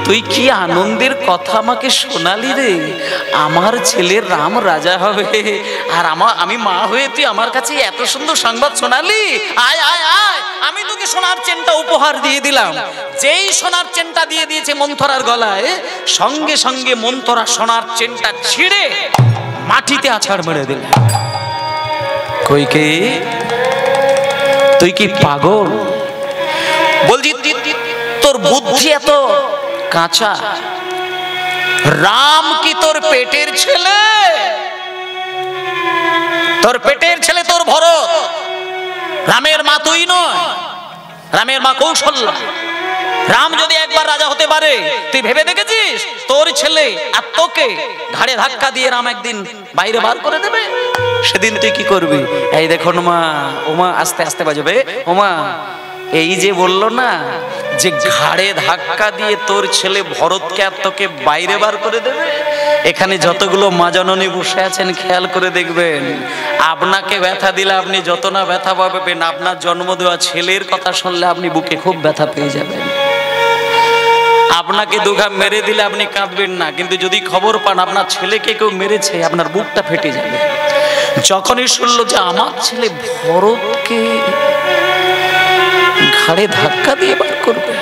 তুই কি আনন্দের কথা আমাকে শোনালি রে, আমার ছেলে রাম রাজা হবে, আর আমি মা হয়ে তুই আমার কাছে এত সুন্দর সংবাদ শোনালি। আয় আয় আয়, আমি তোকে সোনার চেনটা উপহার দিয়ে দিলাম। যেই সোনার চেনটা দিয়ে দিয়েছে মন্থরার গলায়, সঙ্গে সঙ্গে মন্থরা সোনার চেনটা ছিঁড়ে মাটিতে আছাড় মেরে দিল। কইকেয়ী, তুই কি পাগল? বলছি তোর বুদ্ধি এত কাঁচা? রাম কি তোর পেটের ছেলে? তোর পেটের ছেলে তোর ভরত, রামের মা তুই নয়, রামের মা কৌশল্যা। রাম যদি একবার রাজা হতে পারে, তুই ভেবে দেখেছিস তোর ছেলে আর তোকে ঘাড়ে ধাক্কা দিয়ে রাম একদিন বাইরে বার করে দেবে? সেদিন তুই কি করবি? এই দেখুন মা, ওমা আস্তে আস্তে বাজবে, ওমা এই যে বললো না যে ঘাড়ে ধাক্কা দিয়ে তোর ছেলে ভরতকে আর তোকে বাইরে বার করে দেবে, এখানে যতগুলো মা জননী বসে আছেন খেয়াল করে দেখবেন, আপনাকে ব্যথা দিলে আপনি যত না ব্যথা পাবেন, আপনার জন্ম দেওয়া ছেলের কথা শুনলে আপনি বুকে খুব ব্যথা পেয়ে যাবেন। আপনাকে দুঘা মেরে দিলে আপনি কাঁদবেন না, কিন্তু যদি খবর পান আপনার ছেলেকে কেউ মেরেছে, আপনার বুকটা ফেটে যাবে। যখনই শুনলো যে আমার ছেলে ভরতকে ঘাড়ে ধাক্কা দিয়ে বার করবে,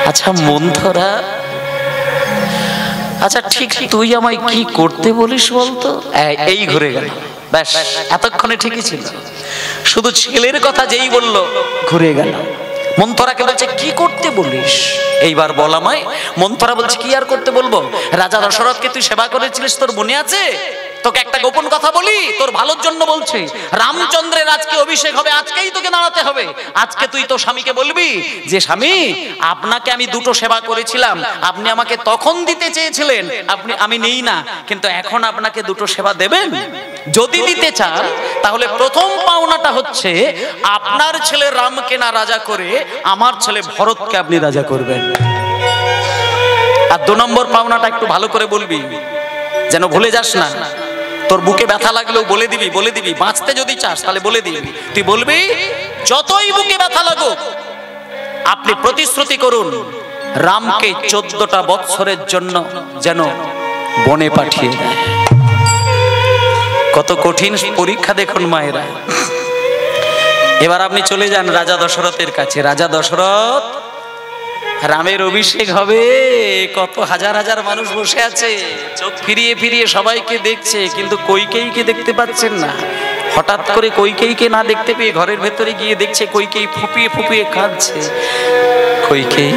আচ্ছা মন্থরা, আচ্ছা ঠিক তুই আমায় কি করতে বলিস বলতো? এই ঘুরে গেল, ব্যাস এতক্ষণে ঠিকই ছিল, শুধু ছেলের কথা যেই বললো ঘুরে গেল। মন্থরাকে বলছে কি করতে বলিস? এইবার বলামায় মন্থরা বলছে কি আর করতে বলবো, রাজা দশরথকে তুই সেবা করেছিলিস, তোর মনে আছে? তোকে একটা গোপন কথা বলি, তোর ভালোর জন্য বলছে, রামচন্দ্রের আজকে অভিষেক হবে, আজকেই তোকে দাঁড়াতে হবে। আজকে তুই তো স্বামীকে বলবি যে স্বামী, আপনাকে আমি দুটো সেবা করেছিলাম, আপনি আমাকে তখন দিতে চেয়েছিলেন, আমি নেই না, কিন্তু এখন আপনাকে দুটো সেবা দেবেন। যদি দিতে চান তাহলে প্রথম পাওনাটা হচ্ছে আপনার ছেলে রামকে না রাজা করে আমার ছেলে ভরতকে আপনি রাজা করবেন। আর 2 নম্বর পাওনাটা একটু ভালো করে বলবি, যেন ভুলে যাস না। তোর বুকে ব্যথা লাগলেও বলে দিবি, বাঁচতে যদি চাস তাহলে বলে দিবি। তুই বলবি যতই বুকে ব্যথা লাগুক, আপনি প্রতিশ্রুতি করুন রামকে 14টা বৎসরের জন্য যেন বনে পাঠিয়ে দেয়। কত কঠিন পরীক্ষা দেখুন মায়েরা। এবার আপনি চলে যান রাজা দশরথের কাছে। রাজা দশরথ, রামের অভিষেক হবে, কত হাজার হাজার মানুষ বসে আছে, চোখ ফিরিয়ে ফিরিয়ে সবাইকে দেখছে, কিন্তু কইকেয়ীকে দেখতে পাচ্ছেন না। হঠাৎ করে কইকেয়ীকে না দেখতে পেয়ে ঘরের ভেতরে গিয়ে দেখছে কইকেয়ী ফুপিয়ে ফুপিয়ে কাঁদছে। কইকেয়ী,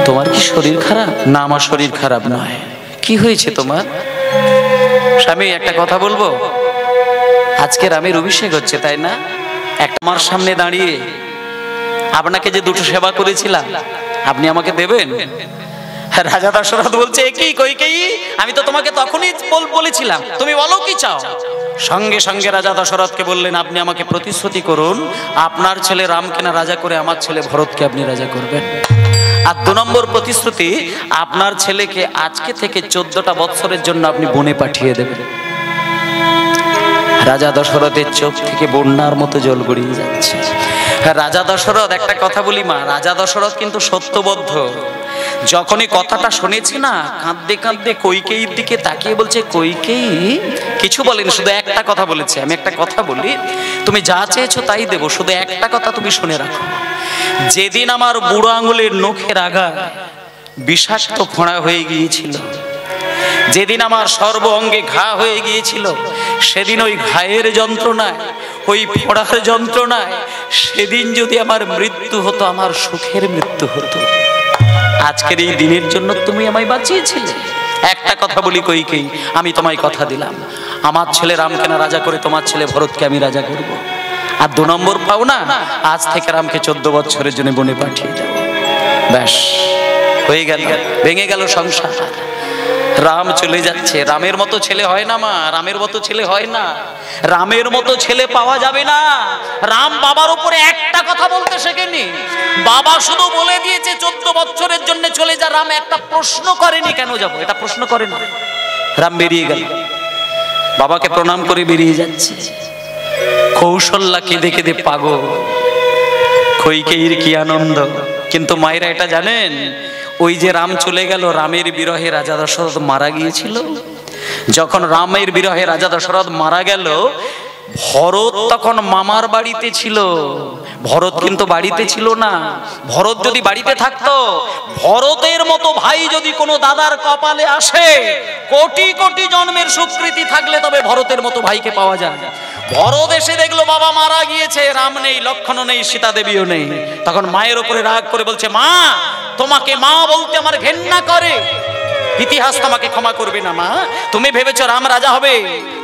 তোমার কি শরীর খারাপ? না, আমার শরীর খারাপ নয়। কি হয়েছে তোমার? স্বামী, একটা কথা বলবো, আজকে রামের অভিষেক হচ্ছে তাই না? একটা আমার সামনে দাঁড়িয়ে আপনাকে যে দুটো সেবা করেছিলাম আপনি আমাকে দেবেন? রাজা দশরথ বলছে, কি কইকেয়ী, আমি তো তোমাকে তখনই বলেছিলাম, তুমি বলো কি চাও? সঙ্গে সঙ্গে রাজা দশরথকে বললেন, আপনি আমাকে প্রতিশ্রুতি করুন আপনার ছেলে রামকে না রাজা করে আমার ছেলে ভরতকে আপনি রাজা করবেন। আর 2 নম্বর প্রতিশ্রুতি, আপনার ছেলেকে আজকে থেকে 14টা বৎসরের জন্য আপনি বনে পাঠিয়ে দেবেন। রাজা দশরথের চোখ থেকে বন্যার মতো জল গড়িয়ে যাচ্ছে। রাজা দশরথ, একটা কথা বলি মা, রাজা দশরথ কিন্তু সত্যবদ্ধ। যখনই কথাটা শুনেছি না, কাঁদতে কাঁদতে কইকেয়ীর দিকে তাকিয়ে বলছে, কইকেয়ী কিছু বলেনি, শুধু একটা কথা বলেছে। আমি একটা কথা বলি, তুমি যা চেয়েছো তাই দেবো, শুধু একটা কথা তুমি শুনে রাখো, যেদিন আমার বুড়ো আঙুলের নখের আগায় বিষাক্ত ফোঁড়া হয়ে গিয়েছিল, যেদিন আমার সর্ব অঙ্গে ঘা হয়ে গিয়েছিল, সেদিন ওই ঘায়ের যন্ত্রণায় ওই পড়ার যন্ত্রণায় সেদিন যদি আমার মৃত্যু হতো, আমার সুখের মৃত্যু হতো। আজকের এই দিনের জন্য তুমি আমায় বাঁচিয়েছিলে। একটা কথা বলি কইকেই, আমি তোমায় কথা দিলাম, আমার ছেলে রামকে না রাজা করে তোমার ছেলে ভরতকে আমি রাজা করব। আর 2 নম্বর পাও না, আজ থেকে রামকে 14 বছরের জন্য বনে পাঠিয়ে দাও। ব্যাস হয়ে গেল, ভেঙে গেল সংসার। রাম চলে যাচ্ছে। রামের মতো ছেলে হয় না মা, রামের মতো ছেলে হয় না, রামের মতো ছেলে পাওয়া যাবে না। রাম বাবার উপরে একটা কথা বলতে শেখেনি। বাবা শুধু বলে দিয়েছে 14 বছরের জন্য চলে যা। রাম একটা প্রশ্ন করেনি কেন যাব, এটা প্রশ্ন করে না। রাম বেরিয়ে গেল, বাবাকে প্রণাম করে বেরিয়ে যাচ্ছে। কৌশল্যা কেঁদে কেঁদে পাগল, কইকেয়ীর কি আনন্দ। কিন্তু মায়েরা এটা জানেন, ওই যে রাম চলে গেল, রামের বিরহে রাজা দশরথ মারা গিয়েছিল। যখন রামের বিরহে রাজা দশরথ মারা গেল, ভরত তখন মামার বাড়িতে ছিল। ভরত কিন্তু বাড়িতে ছিল না। ভরত যদি বাড়িতে থাকতো, ভরতের মতো ভাই যদি কোনো দাদার কপালে আসে, কোটি কোটি জন্মের স্বীকৃতি থাকলে তবে ভরতের মতো ভাইকে পাওয়া যায়। ভরত এসে দেখলো বাবা মারা গিয়েছে, রাম নেই, লক্ষ্মণও নেই, সীতা দেবীও নেই। তখন মায়ের উপরে রাগ করে বলছে, মা তোমাকে মা বলতে আমার ঘেন্না করে, ইতিহাস তোমাকে ক্ষমা করবে না মা। তুমি ভেবেছো রাম রাজা হবে,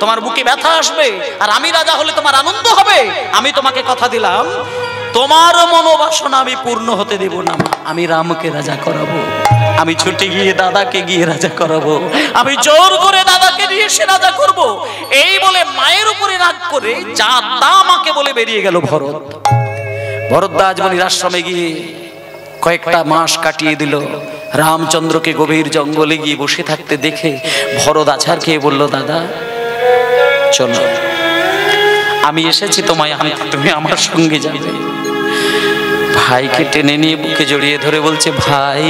তোমার বুকে ব্যথা আসবে, আর আমি রাজা হলে তোমার আনন্দ হবে। আমি তোমাকে কথা দিলাম, তোমার মনোবাসনা আমি পূর্ণ হতে দেব না মা। আমি রামকে রাজা করাবো, আমি ছুটে গিয়ে দাদাকে গিয়ে রাজা করাবো, আমি জোর করে দাদাকে নিয়ে সে রাজা করব। এই বলে মায়ের উপরে রাগ করে যা তা মাকে বলে বেরিয়ে গেল ভরত। ভরদ্বাজ মুনির আশ্রমে গিয়ে কয়েকটা মাস কাটিয়ে দিল। রামচন্দ্রকে গভীর জঙ্গলে গিয়ে বসে থাকতে দেখে ভরত আছাড় খেয়ে বলল, দাদা চলো, আমি এসেছি তোমায় আনতে, তুমি আমার সঙ্গে যাবে। ভাইকে টেনে নিয়ে বুকে জড়িয়ে ধরে বলছে, ভাই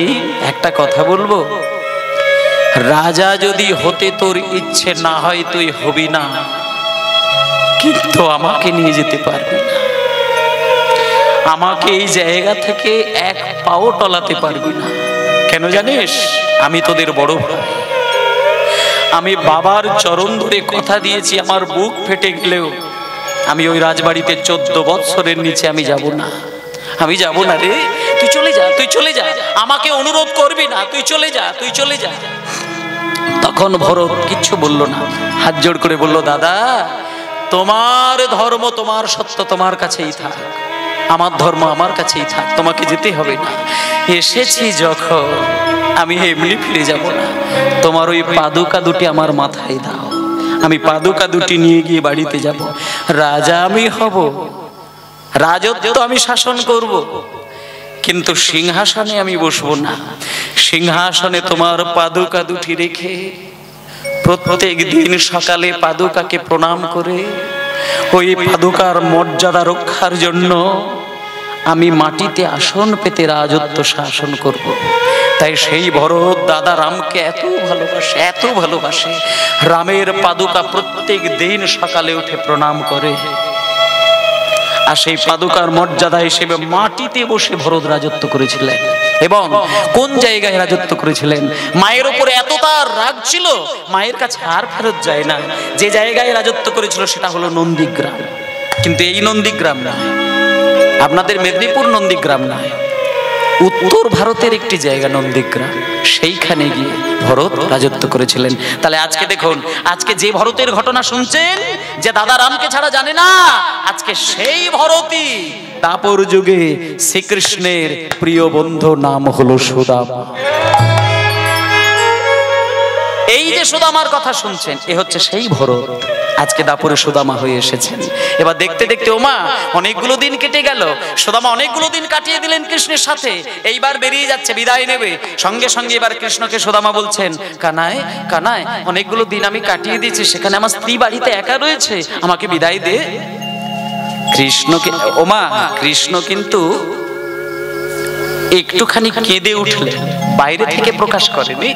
একটা কথা বলবো, রাজা যদি হতে তোর ইচ্ছে না হয় তুই হবি না, কিন্তু আমাকে নিয়ে যেতে পারবি না। আমাকে এই জায়গা থেকে এক পাও টলাতে পারবি না। কেন জানিস? আমি তোদের বড় ভাই। আমি বাবার চরণ ধরে কথা দিয়েছি, আমার বুক ফেটে গেলেও আমি ওই রাজবাড়িতে 14 বছরের নিচে আমি যাব না। আমি যাব না রে, তুই চলে যা, তুই চলে যা, আমাকে অনুরোধ করবি না, তুই চলে যা, তুই চলে যা। তখন ভরত কিচ্ছু বলল না, হাত জোড় করে বলল, দাদা তোমার ধর্ম তোমার সত্য তোমার কাছেই থাক, আমার ধর্ম আমার কাছেই থাক, তোমাকে যেতে হবে না। এসেছি যখন আমি এমনি ফিরে যাব না। তোমার ওই পাদুকা দুটি আমার মাথায় দাও, আমি পাদুকা দুটি নিয়ে গিয়ে বাড়িতে যাব। রাজা আমি হব, রাজত্ব আমি শাসন করব, কিন্তু সিংহাসনে আমি বসবো না। সিংহাসনে তোমার পাদুকা দুটি রেখে প্রত্যেক দিন সকালে পাদুকাকে প্রণাম করে ওই পাদুকার মর্যাদা রক্ষার জন্য আমি মাটিতে আসন পেতে রাজত্ব শাসন করব। তাই সেই ভরত দাদা রামকে এত ভালোবাসে, এত ভালোবাসে, রামের পাদুকা প্রত্যেক দিন সকালে উঠে প্রণাম করে। আর সেই পাদুকার মর্যাদা হিসেবে মাটিতে বসে ভরত রাজত্ব করেছিলেন। এবং কোন জায়গায় রাজত্ব করেছিলেন? মায়ের উপরে এত তার রাগ ছিল, মায়ের কাছে আর ফেরত যায় না। যে জায়গায় রাজত্ব করেছিল সেটা হলো নন্দীগ্রাম। কিন্তু এই নন্দীগ্রাম না, আপনাদের মেদিনীপুর নন্দীগ্রাম নয়, উত্তর ভারতের একটি জায়গা নন্দীগ্রাম, সেইখানে গিয়ে ভরত রাজত্ব করেছিলেন। তাহলে আজকে দেখুন, আজকে যে ভরতের ঘটনা শুনছেন, যে দাদা রামকে ছাড়া জানে না, আজকে সেই ভরতই দাপর যুগে শ্রীকৃষ্ণের প্রিয় বন্ধু, নাম হলো সুদামা। এই যে সুদামার কথা শুনছেন, এ হচ্ছে সেই ভরত, আজকে দাপরে সুদামা হয়ে এসেছেন। এবার দেখতে দেখতে ওমা অনেকগুলো দিন কেটে গেল। সুদামা অনেকগুলো দিন কাটিয়ে দিলেন কৃষ্ণের সাথে। এইবার বেরিয়ে যাচ্ছে, বিদায় নেবে। সঙ্গে সঙ্গে এবার কৃষ্ণকে সুদামা বলছেন, কানাই কানাই, অনেকগুলো দিন আমি কাটিয়ে দিয়েছি, সেখানে আমার স্ত্রী বাড়িতে একা রয়েছে, আমাকে বিদায় দে। কৃষ্ণকে ওমা কৃষ্ণ কিন্তু একটুখানি কেঁদে উঠলেন, বাইরে থেকে প্রকাশ করেনি।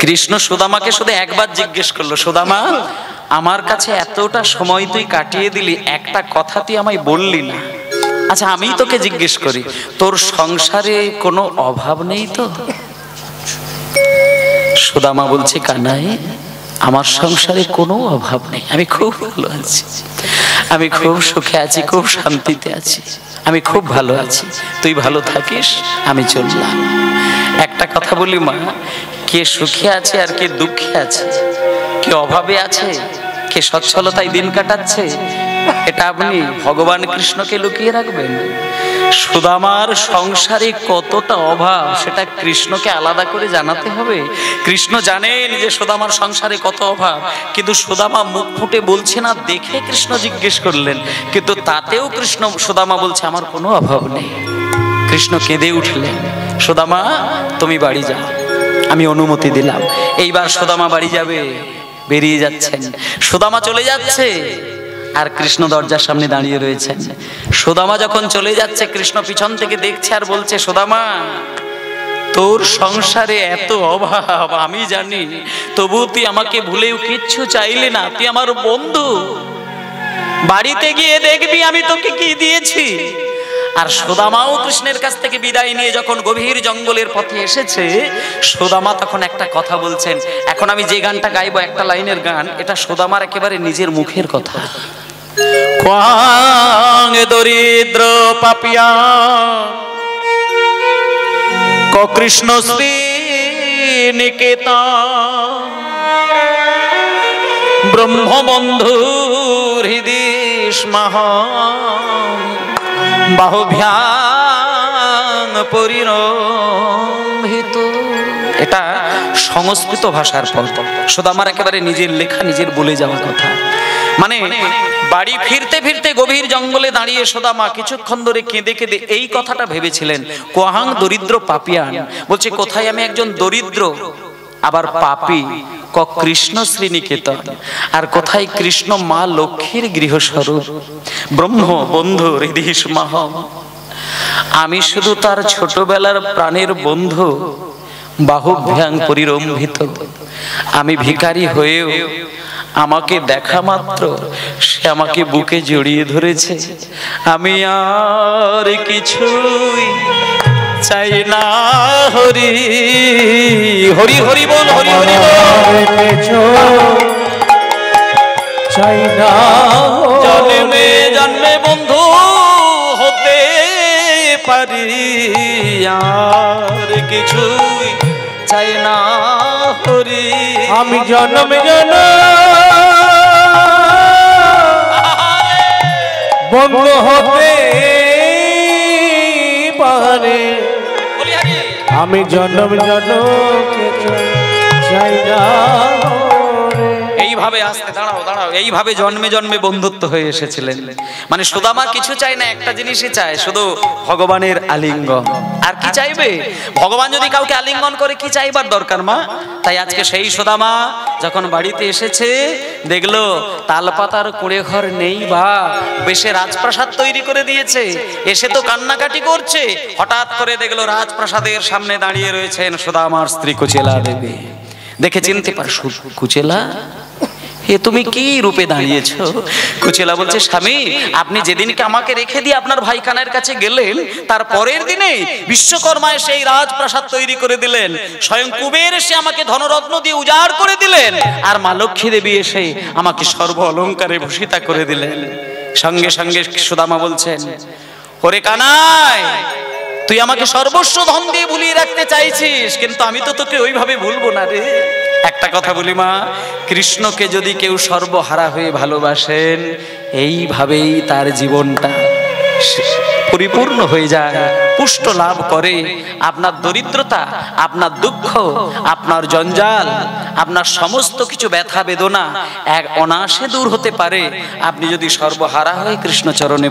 কৃষ্ণ সুদামাকে শুধু একবার জিজ্ঞেস করলো, সুদামা আমার কাছে এতটা সময় তুই কাটিয়ে দিলি, একটা কথা তুই আমায় বললি না। আচ্ছা আমি তোকে জিজ্ঞেস করি, তোর সংসারে কোনো অভাব নেই তো? সুদামা বলছে, কানাই আমার সংসারে কোনো অভাব নেই, আমি খুব ভালো আছি। আমি খুব সুখে আছি, খুব শান্তিতে আছি, আমি খুব ভালো আছি, তুই ভালো থাকিস, আমি চললাম। একটা কথা বলি মা, কে সুখে আছে আর কে দুঃখে আছে, কে অভাবে আছে, কে সচ্ছলতায় দিন কাটাচ্ছে, এটা আপনি ভগবান কৃষ্ণকে লুকিয়ে রাখবেন? সুদামার সংসারে কতটা অভাব সেটা কৃষ্ণকে আলাদা করে জানাতে হবে। কৃষ্ণ জানেন যে সুদামার সংসারে কত অভাব, কিন্তু সুদামা মুখ ফুটে বলছে না দেখে কৃষ্ণ জিজ্ঞেস করলেন, কিন্তু তাতেও সুদামা বলছে আমার কোনো অভাব নেই। কৃষ্ণ কেঁদে উঠলেন, সুদামা তুমি বাড়ি যাও, আমি অনুমতি দিলাম। এইবার সুদামা বাড়ি যাবে, বেরিয়ে যাচ্ছেন, সুদামা চলে যাচ্ছে আর কৃষ্ণ দরজার সামনে দাঁড়িয়ে রয়েছেন। সুদামা যখন চলে যাচ্ছে কৃষ্ণ পিছন থেকে দেখছে আর বলছে, সুদামা তোর সংসারে এত অভাব আমি জানি, তবু তুই আমাকে ভুলেও কিচ্ছু চাইলে না, তুই আমার বন্ধু, বাড়িতে গিয়ে দেখবি আমি তোকে কি দিয়েছি। আর সুদামাও কৃষ্ণের কাছ থেকে বিদায় নিয়ে যখন গভীর জঙ্গলের পথে এসেছে, সুদামা তখন একটা কথা বলছেন। এখন আমি যে গানটা গাইবো একটা লাইনের গান, এটা সুদামার একেবারে নিজের মুখের কথা। কোয়াং দরিদ্র পাপিয়া ক কৃষ্ণ শ্রী নিকেতন ব্রহ্মবন্ধু হৃদয় মহান বাহুভ্যাং পরিরম্ভিত। এটা সংস্কৃত ভাষার পদ, সুদামার একেবারে নিজের লেখা, নিজের বলে যাওয়া কথা। মানে বাড়ি ফিরতে ফিরতে গভীর জঙ্গলে দাঁড়িয়ে সুদামা কিছুক্ষণ ধরে কেঁদে কেঁদে এই কথাটা ভেবেছিলেন, কোহাং দরিদ্র পাপিয়ান, বলছে কোথায় আমি একজন দরিদ্র আবার পাপী, ক কৃষ্ণ শ্রীনিকেতন, আর কোথায় কৃষ্ণ মা লক্ষ্মীর গৃহস্বরূপ, ব্রহ্ম বন্ধু হৃদয় মহা, আমি শুধু তার ছোটবেলার প্রাণের বন্ধু, বাহুভ্যাং পরিরম্ভিত। আমি ভিখারি হয়েও আমাকে দেখা মাত্র সে আমাকে বুকে জড়িয়ে ধরেছে। আমি আর কিছুই চাই না, হরি হরি হরি বল, হরি হরি বল, চাই না, জন্মে জন্মে বন্ধু হতে পারি, আর কিছুই চাই না, হরি আমি জন্ম জন্ম বন্ধু হতে পারে, আমি জন্ম জন্ম চাই না। এইভাবে আসতে দাঁড়াও দাঁড়াও, এইভাবে জন্মে জন্মে বন্ধুত্ব হয়ে এসেছিলেন। মানে সুদামা কিছু চায় না, একটা জিনিসই চায়, শুধু ভগবানের আলিঙ্গন। আর কি চাইবে? ভগবান যদি কাউকে আলিঙ্গন করে কি চাইবার দরকার মা? তাই আজকে সেই সুদামা যখন বাড়িতে এসেছে, দেখলো তালপাতার কুড়ে ঘর নেই, বা বেশে রাজপ্রাসাদ তৈরি করে দিয়েছে, এসে তো কান্নাকাটি করছে। হঠাৎ করে দেখলো রাজপ্রাসাদের সামনে দাঁড়িয়ে রয়েছেন সুদামার স্ত্রী কুচেলা দেবী। দেখে চিনতে পার, কুচেলা এ তুমি কি রূপে দাঁড়িয়েছো? কুচেলা বলছে, স্বামী আপনি যেদিনকে আমাকে রেখে দিয়ে আপনার ভাই কানের কাছে গেলেন, তার পরের দিনে বিশ্বকর্মা এসে এই রাজপ্রাসাদ তৈরি করে দিলেন, স্বয়ং কুবের এসে আমাকে ধনরত্ন দিয়ে উজাড় করে দিলেন, আর মা লক্ষ্মী দেবী এসে আমাকে সর্ব অলঙ্কারে ভূষিতা করে দিলেন। সঙ্গে সঙ্গে সুদামা বলছেন, ওরে কানাই, তুই আমাকে সর্বস্ব ধন দিয়ে ভুলিয়ে রাখতে চাইছিস, কিন্তু আমি তো তোকে ওইভাবে ভুলবো না রে। একটা কথা বলি মা, কৃষ্ণকে যদি কেউ সর্বহারা হয়ে ভালোবাসেন, এইভাবেই তার জীবনটা পরিপূর্ণ হয়ে যায়, পুষ্ট লাভ করে। আপনার দরিদ্রতা, আপনার দুঃখ, আপনার জঞ্জাল, আপনার সমস্ত কিছু ব্যথা বেদনা এক অনায়াসে দূর হতে পারে আপনি যদি সর্বহারা হয়ে কৃষ্ণচরণে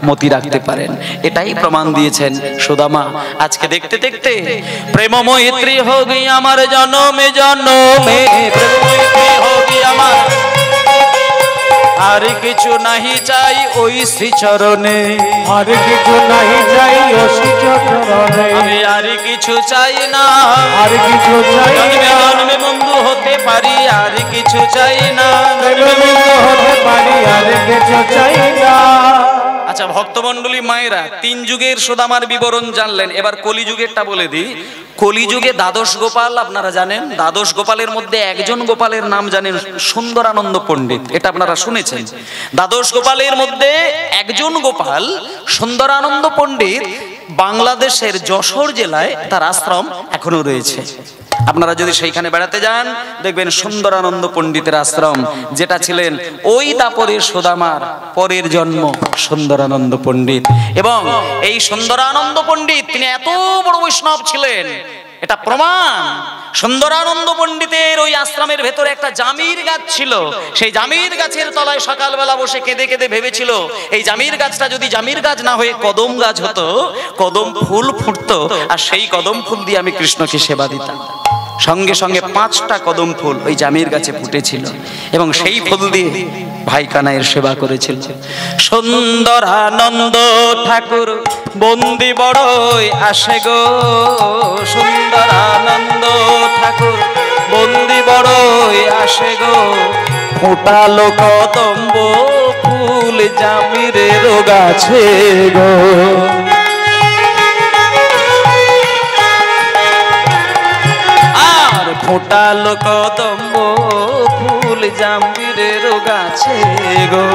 মতি রাখতে পারেন। এটাই প্রমাণ দিয়েছেন সুদামা। আজকে দেখতে দেখতে প্রেম মৈত্রী হোগি আমার জনমে জনমে, প্রেম মৈত্রী হোগি আমার, আর কিছু নাহি চাই ওই শ্রীচরণে, আর কিছু নাহি চাই ওই শ্রীচরণে, আমি আর কিছু চাই না, আর কিছু চাই জন্মে না, জন্মে বন্ধু হতে পারি, আর কিছু চাই না, বন্ধু হতে পারি, আর কিছু চাই না। আচ্ছা ভক্তমণ্ডলী মায়েরা, 3 যুগের সুদামার বিবরণ জানলেন, এবার কলিযুগেরটা বলে দিই। কলিযুগে দ্বাদশ গোপাল আপনারা জানেন। দ্বাদশ গোপালের মধ্যে একজন গোপালের নাম জানেন, সুন্দরানন্দ পণ্ডিত, এটা আপনারা শুনেছেন। দ্বাদশ গোপালের মধ্যে একজন গোপাল সুন্দরানন্দ পণ্ডিত, বাংলাদেশের যশোর জেলায় তার আশ্রম এখনো রয়েছে। আপনারা যদি সেইখানে বেড়াতে যান দেখবেন সুন্দরানন্দ পণ্ডিতের আশ্রম, যেটা ছিলেন ওই দাপরের সুদামার পরের জন্ম সুন্দরানন্দ পণ্ডিত। এবং এই সুন্দরানন্দ পণ্ডিত তিনি এত বড় বৈষ্ণব ছিলেন, এটা প্রমাণ। সুন্দরানন্দ পণ্ডিতের ওই আশ্রমের ভেতরে একটা জামির গাছ ছিল। সেই জামির গাছের তলায় সকালবেলা বসে কেঁদে কেঁদে ভেবেছিল, এই জামির গাছটা যদি জামির গাছ না হয়ে কদম গাছ হতো, কদম ফুল ফুটতো, আর সেই কদম ফুল দিয়ে আমি কৃষ্ণকে সেবা দিতাম। সঙ্গে সঙ্গে 5টা কদম ফুল ওই জামির গাছে ফুটেছিল, এবং সেই ফুল দিয়ে ভাই কানাইয়ের সেবা করেছিল। সুন্দরানন্দ ঠাকুর বন্দি বড়ই আসে গো, সুন্দরানন্দ ঠাকুর বন্দি বড়ই আসে গো, ফোটালো কদম্ব ফুল জামিরের গাছে গো। ফোটালো কদম্ব ফুল জামিরের গাছে গো।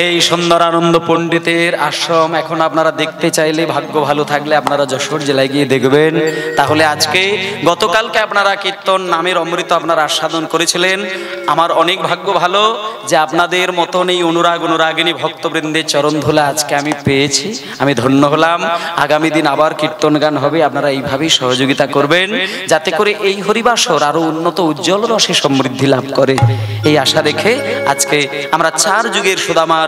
এই সুন্দরানন্দ পণ্ডিতের আশ্রম এখন আপনারা দেখতে চাইলে, ভাগ্য ভালো থাকলে আপনারা যশোর জেলায় গিয়ে দেখবেন। তাহলে আজকে গতকালকে আপনারা কীর্তন নামের অমৃত আপনারা আস্বাদন করেছিলেন। আমার অনেক ভাগ্য ভালো যে আপনাদের মতন এই অনুরাগিনী ভক্তবৃন্দের চরণ ধুলা আজকে আমি পেয়েছি, আমি ধন্য হলাম। আগামী দিন আবার কীর্তন গান হবে, আপনারা এইভাবেই সহযোগিতা করবেন, যাতে করে এই হরিবাসর আরো উন্নত উজ্জ্বল রসে সমৃদ্ধি লাভ করে, এই আশা রেখে আজকে আমরা 4 যুগের সুদামার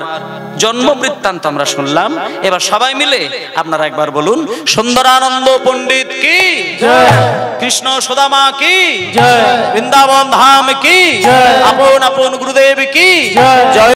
জন্ম বৃত্তান্ত আমরা শুনলাম। এবার সবাই মিলে আপনারা একবার বলুন, সুন্দরানন্দ পণ্ডিত কি জয়, কৃষ্ণ সুদামা কি জয়, বৃন্দাবন ধাম কি জয়, আপন আপন গুরুদেব কি জয়।